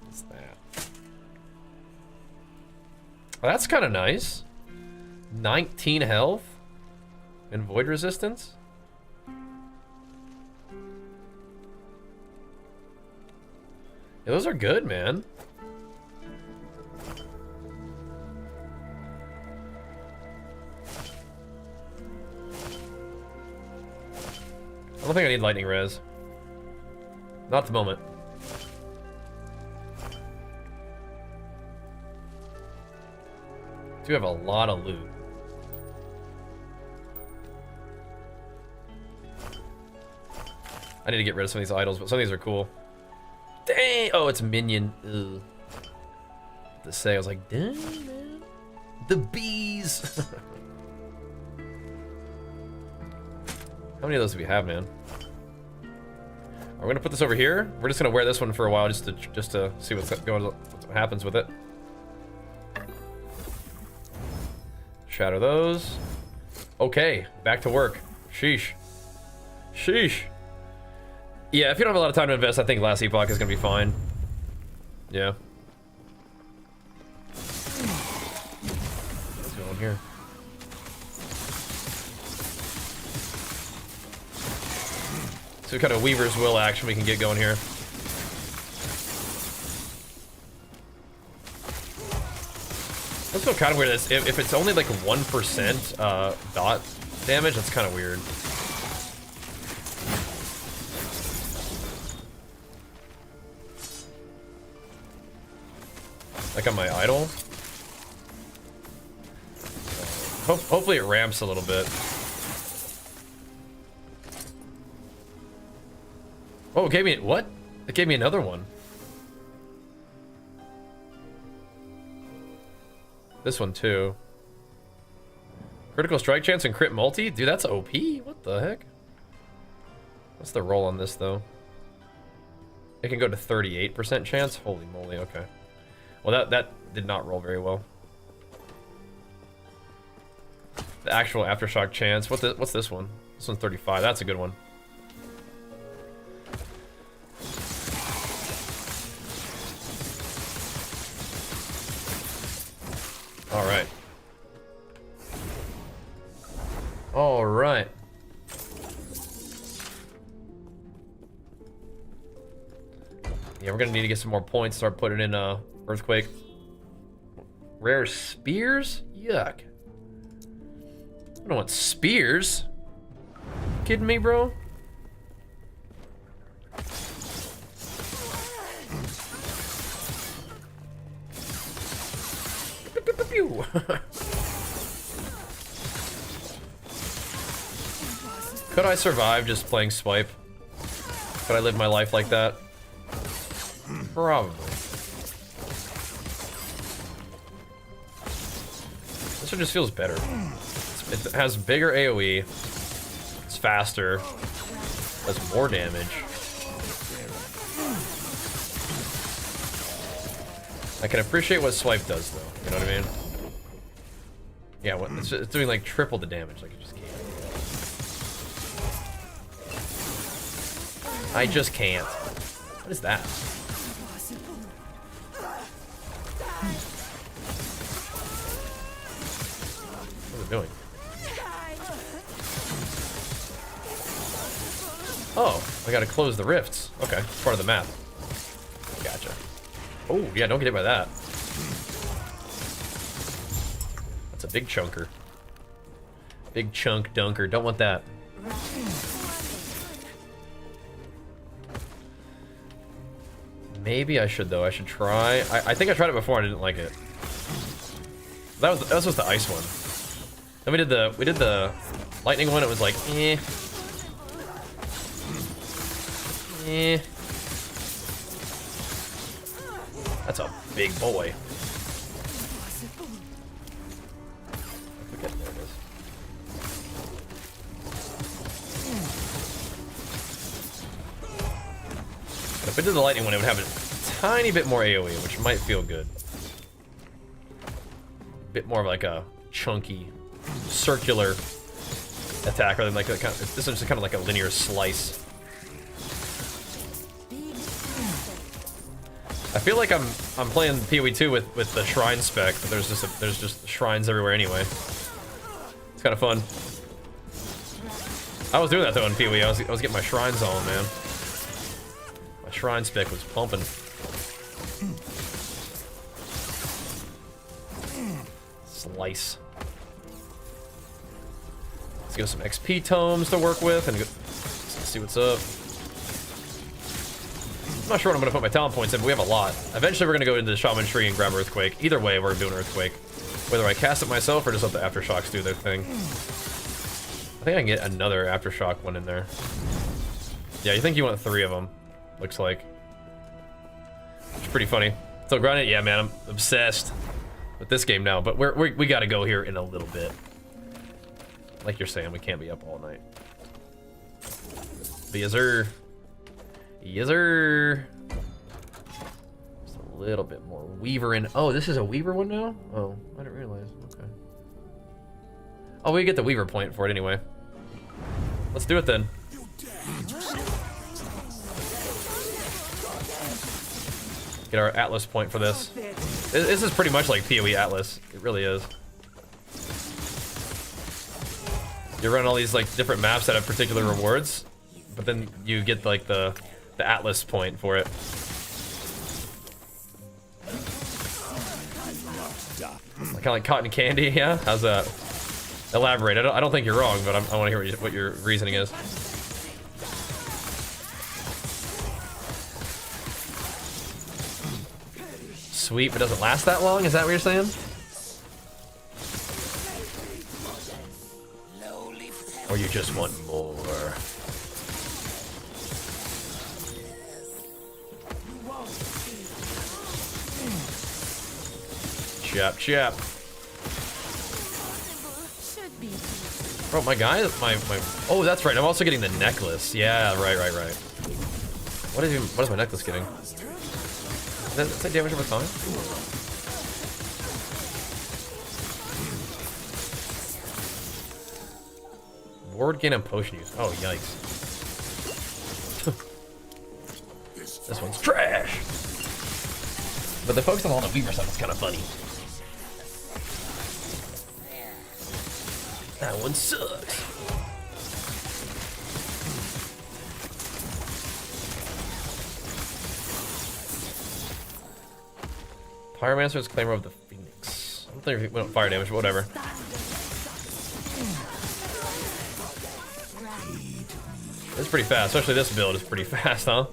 What's that? Well, that's kind of nice. 19 health? And void resistance? Yeah, those are good, man. I don't think I need lightning res. Not at the moment. Do have a lot of loot. I need to get rid of some of these idols, but some of these are cool. Dang! Oh, it's minion. Ugh. To say, I was like, dang, man. The bees! How many of those do we have, man? Are we gonna put this over here? We're just gonna wear this one for a while just to see what happens with it. Shatter those. Okay, back to work. Sheesh. Sheesh. Yeah, if you don't have a lot of time to invest, I think last Epoch is gonna be fine. Yeah. What's going on here? So kind of Weaver's Will action we can get going here. That's so kind of weird. If it's only like 1% dot damage, that's kind of weird. Like on my idol. Hopefully it ramps a little bit. Oh, it gave me what? It gave me another one. This one too. Critical strike chance and crit multi? Dude, that's OP. What the heck? What's the roll on this though? It can go to 38% chance? Holy moly, okay. Well, that did not roll very well. The actual aftershock chance. What's this one? This one's 35. That's a good one. All right. All right. Yeah, we're gonna need to get some more points. Start putting in earthquake. Rare spears? Yuck. I don't want spears. Kidding me, bro? Could I survive just playing swipe? Could I live my life like that? Probably. This one just feels better. It has bigger AoE. It's faster. Does more damage. I can appreciate what swipe does, though. You know what I mean? Yeah, what, it's doing like triple the damage. Like, it just can't. I just can't. What is that? What are we doing? Oh, I gotta close the rifts. Okay, it's part of the map. Gotcha. Oh, yeah, don't get hit by that. That's a big chunker. Big chunk dunker. Don't want that. Maybe I should, though. I should try. I think I tried it before. I didn't like it. That was just the ice one. Then we did the lightning one. It was like, eh. Eh. That's a big boy. There it is. If we did the lightning one, it would have a tiny bit more AoE, which might feel good. A bit more of like a chunky, circular attack rather than like this is just kind of like a linear slice. I feel like I'm playing PoE 2 with the shrine spec, but there's just shrines everywhere anyway. It's kind of fun. I was doing that though in PoE. I was getting my shrines on, man. My shrine spec was pumping. Slice. Let's give us some XP tomes to work with and let's see what's up. I'm not sure what I'm gonna put my talent points in, but we have a lot. Eventually we're gonna go into the Shaman Tree and grab Earthquake. Either way, we're doing Earthquake. Whether I cast it myself or just let the Aftershocks do their thing. I think I can get another Aftershock one in there. Yeah, you think you want 3 of them, looks like. It's pretty funny. So grinding, yeah, man, I'm obsessed with this game now, but we gotta go here in a little bit. Like you're saying, we can't be up all night. But yes, sir. Yes, sir. Just a little bit more Weaver in. Oh, this is a Weaver one now? Oh, I didn't realize. Okay. Oh, we get the Weaver point for it anyway. Let's do it then. Get our Atlas point for this. This is pretty much like PoE Atlas. It really is. You run all these like different maps that have particular rewards, but then you get like the Atlas point for it. Kind of like cotton candy, yeah? How's that? Elaborate. I don't think you're wrong, but I want to hear what your reasoning is. Sweet, but doesn't last that long? Is that what you're saying? Or you just want more? Chap, chap. Bro, my guy, oh, that's right. I'm also getting the necklace. Yeah, right. What is my necklace getting? Is that damage over time? Ward gain and potion use. Oh, yikes. This one's trash. But the focus on all the Weaver stuff is kind of funny. That one sucks. Pyromancer is claimer of the Phoenix. I don't think we don't fire damage, but whatever. It's pretty fast, especially this build is pretty fast, huh?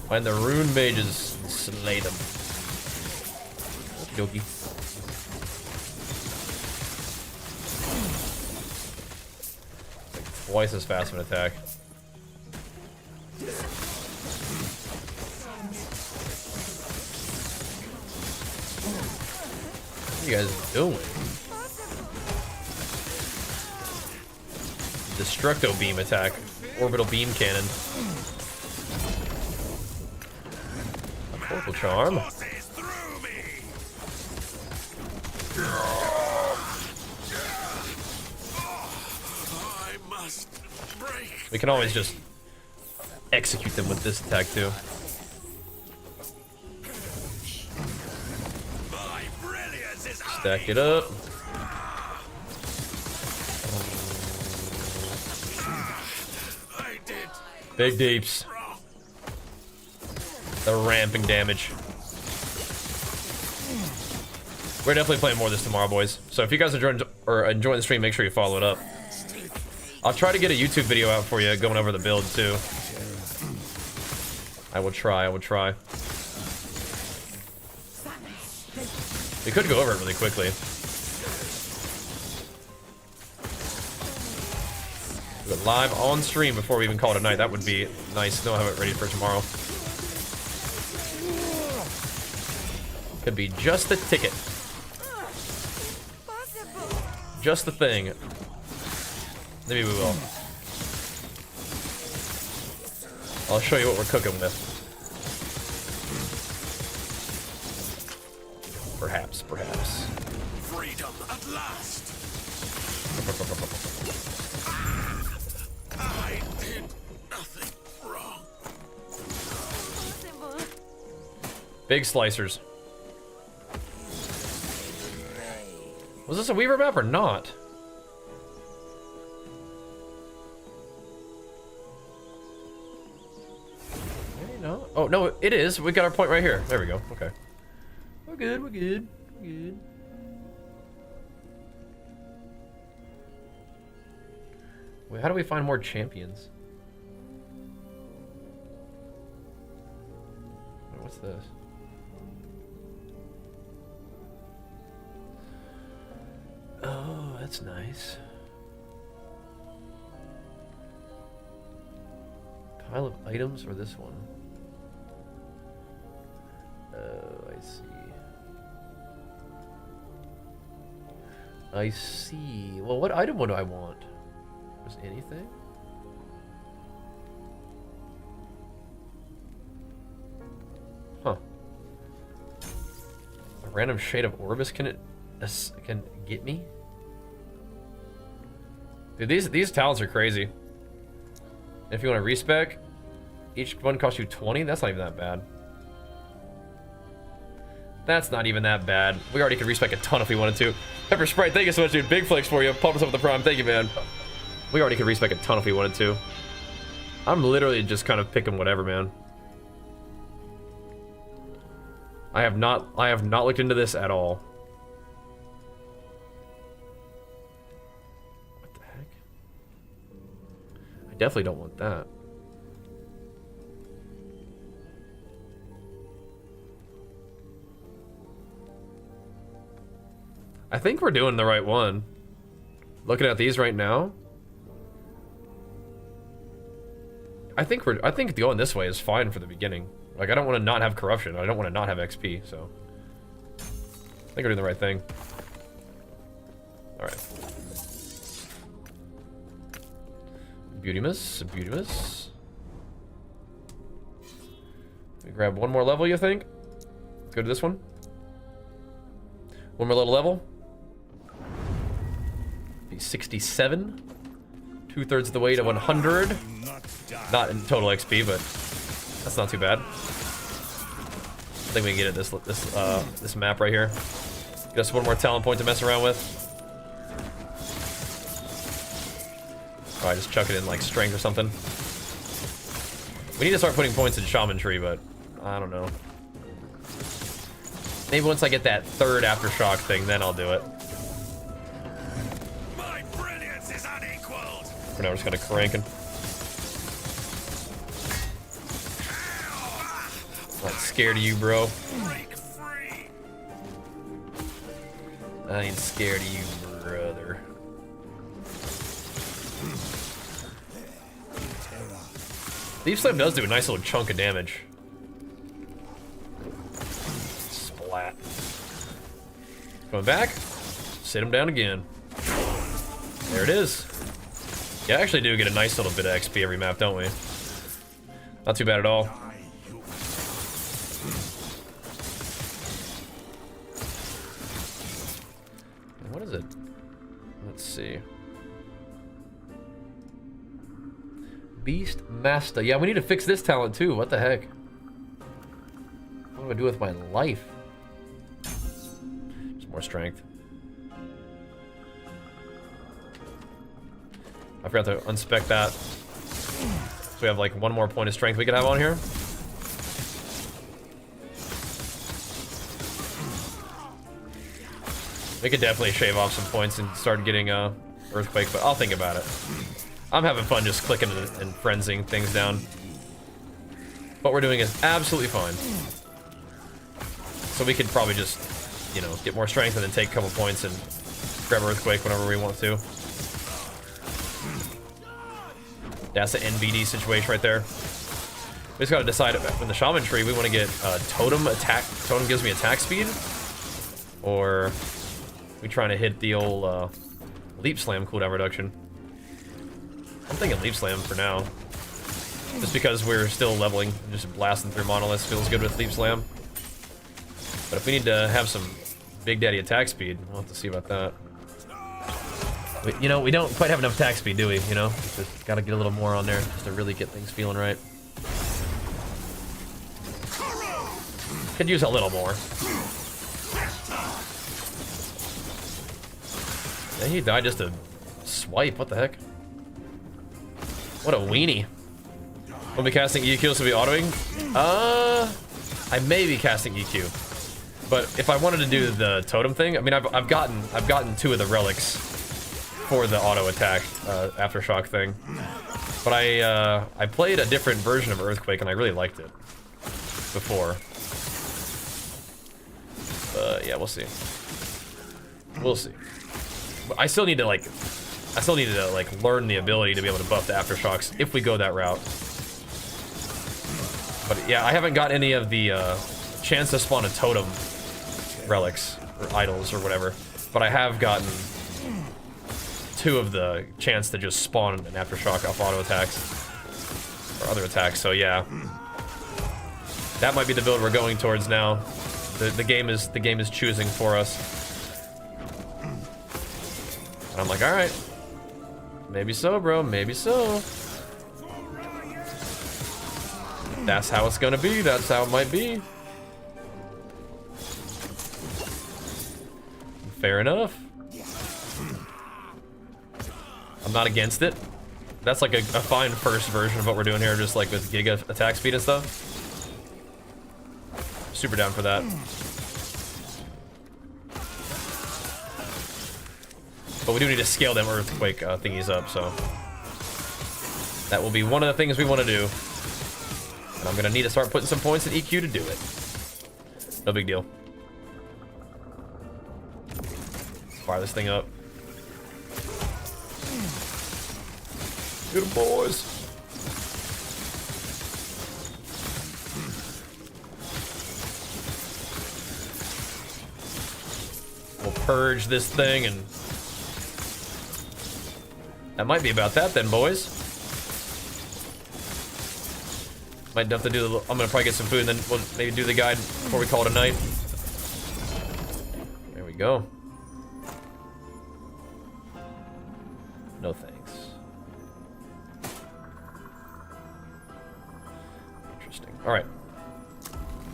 Find the rune mages and slay them. Okie dokie. Like twice as fast of an attack. What are you guys doing? Destructo beam attack. Orbital beam cannon. Purple charm. We can always just execute them with this attack too. Stack it up. Big deeps. The ramping damage. We're definitely playing more of this tomorrow, boys. So if you guys are enjoying the stream, make sure you follow it up. I'll try to get a YouTube video out for you going over the build too. I will try. We could go over it really quickly. Do it live on stream before we even call it a night. That would be nice to know, have it ready for tomorrow. Could be just the ticket. Just the thing. Maybe we will. I'll show you what we're cooking with. Perhaps. Freedom at last. I did nothing wrong. Was this a Weaver map or not? Maybe not. Oh, no, it is. We got our point right here. There we go. Okay. We're good, we're good, we're good. Wait, how do we find more champions? Wait, what's this? Oh, that's nice. Pile of items or this one? Oh, I see. I see. Well, what item would I want? Was anything? Huh. A random shade of Orbis can get me? Dude, these talents are crazy. If you want to respec, each one costs you 20. That's not even that bad. That's not even that bad. We already could respec a ton if we wanted to. Pepper Sprite, thank you so much, dude. Big flex for you. Pump us up with the prime. Thank you, man. We already could respec a ton if we wanted to. I'm literally just kind of picking whatever, man. I have not looked into this at all. What the heck? I definitely don't want that. I think we're doing the right one. Looking at these right now, I think going this way is fine for the beginning. Like, I don't want to not have corruption. I don't want to not have XP, so I think we're doing the right thing. All right. Beautymus, Beautymus. We grab one more level, you think? Let's go to this one. One more little level. Be 67. 2/3 of the way to 100. Not in total XP, but that's not too bad. I think we can get it this map right here. Just one more talent point to mess around with. Alright, just chuck it in like strength or something. We need to start putting points in Shaman Tree, but I don't know. Maybe once I get that third aftershock thing, then I'll do it. My brilliance is unequaled. For now, we're just kind of cranking. I'm not scared of you, bro. Break free. I ain't scared of you, brother. Leaf Slam does do a nice little chunk of damage. Splat. Coming back. Sit him down again. There it is. Yeah, I actually do get a nice little bit of XP every map, don't we? Not too bad at all. What is it? Let's see. Beastmaster. Yeah, we need to fix this talent too. What the heck? What do I do with my life? Just more strength. I forgot to unspec that. So we have like one more point of strength we could have on here. We could definitely shave off some points and start getting Earthquake, but I'll think about it. I'm having fun just clicking and frenzying things down. What we're doing is absolutely fine. So we could probably just, you know, get more strength and then take a couple points and grab Earthquake whenever we want to. That's the NBD situation right there. We just gotta decide in the Shaman Tree we want to get Totem attack. Totem gives me attack speed, or we trying to hit the old Leap Slam cooldown reduction. I'm thinking Leap Slam for now. Just because we're still leveling, just blasting through Monoliths feels good with Leap Slam. But if we need to have some Big Daddy attack speed, we'll have to see about that. You know, we don't quite have enough attack speed, do we? You know, just gotta get a little more on there just to really get things feeling right. Could use a little more. And he died just to swipe. What the heck? What a weenie. We'll be casting EQ, so we'll be autoing. I may be casting EQ, but if I wanted to do the totem thing, I mean, I've gotten 2 of the relics for the auto attack aftershock thing, but I played a different version of Earthquake and I really liked it before. Yeah, we'll see. We'll see. But I still need to like learn the ability to be able to buff the aftershocks if we go that route. But yeah, I haven't got any of the chance to spawn a totem relics or idols or whatever, but I have gotten 2 of the chance to just spawn an aftershock off auto attacks or other attacks. So yeah, that might be the build we're going towards now. The game is choosing for us, and I'm like, all right, maybe so, bro, maybe so. That's how it's gonna be. That's how it might be. Fair enough. I'm not against it. That's like a fine first version of what we're doing here, just like with Giga attack speed and stuff. Super down for that. But we do need to scale them Earthquake thingies up, so that will be one of the things we want to do. And I'm gonna need to start putting some points in EQ to do it. No big deal. Fire this thing up. Get 'em, boys. We'll purge this thing, and that might be about that then, boys. Might have to do the. I'm gonna probably get some food, and then we'll maybe do the guide before we call it a night. There we go. No thanks. Interesting. All right.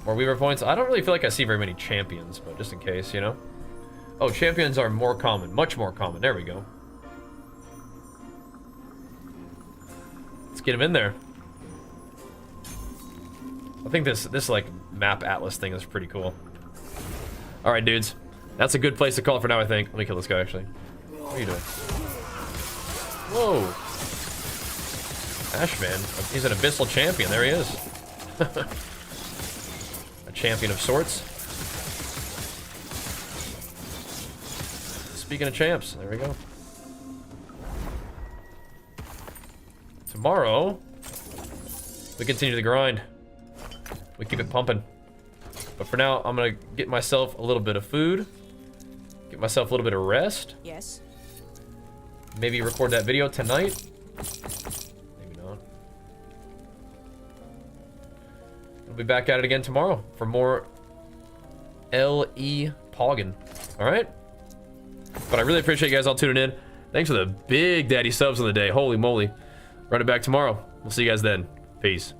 More Weaver points. I don't really feel like I see very many champions, but just in case, you know. Oh, champions are more common, much more common. There we go. Let's get them in there. I think this like map atlas thing is pretty cool. All right, dudes, that's a good place to call it for now. I think. Let me kill this guy actually. What are you doing? Whoa, Ashman. He's an abyssal champion. There he is. A champion of sorts. Speaking of champs, there we go. Tomorrow, we continue the grind. We keep it pumping. But for now, I'm gonna get myself a little bit of food. Get myself a little bit of rest. Yes. Maybe record that video tonight. Maybe not. We'll be back at it again tomorrow for more L.E. Poggin. Alright? But I really appreciate you guys all tuning in. Thanks for the big daddy subs on the day. Holy moly. Run it back tomorrow. We'll see you guys then. Peace.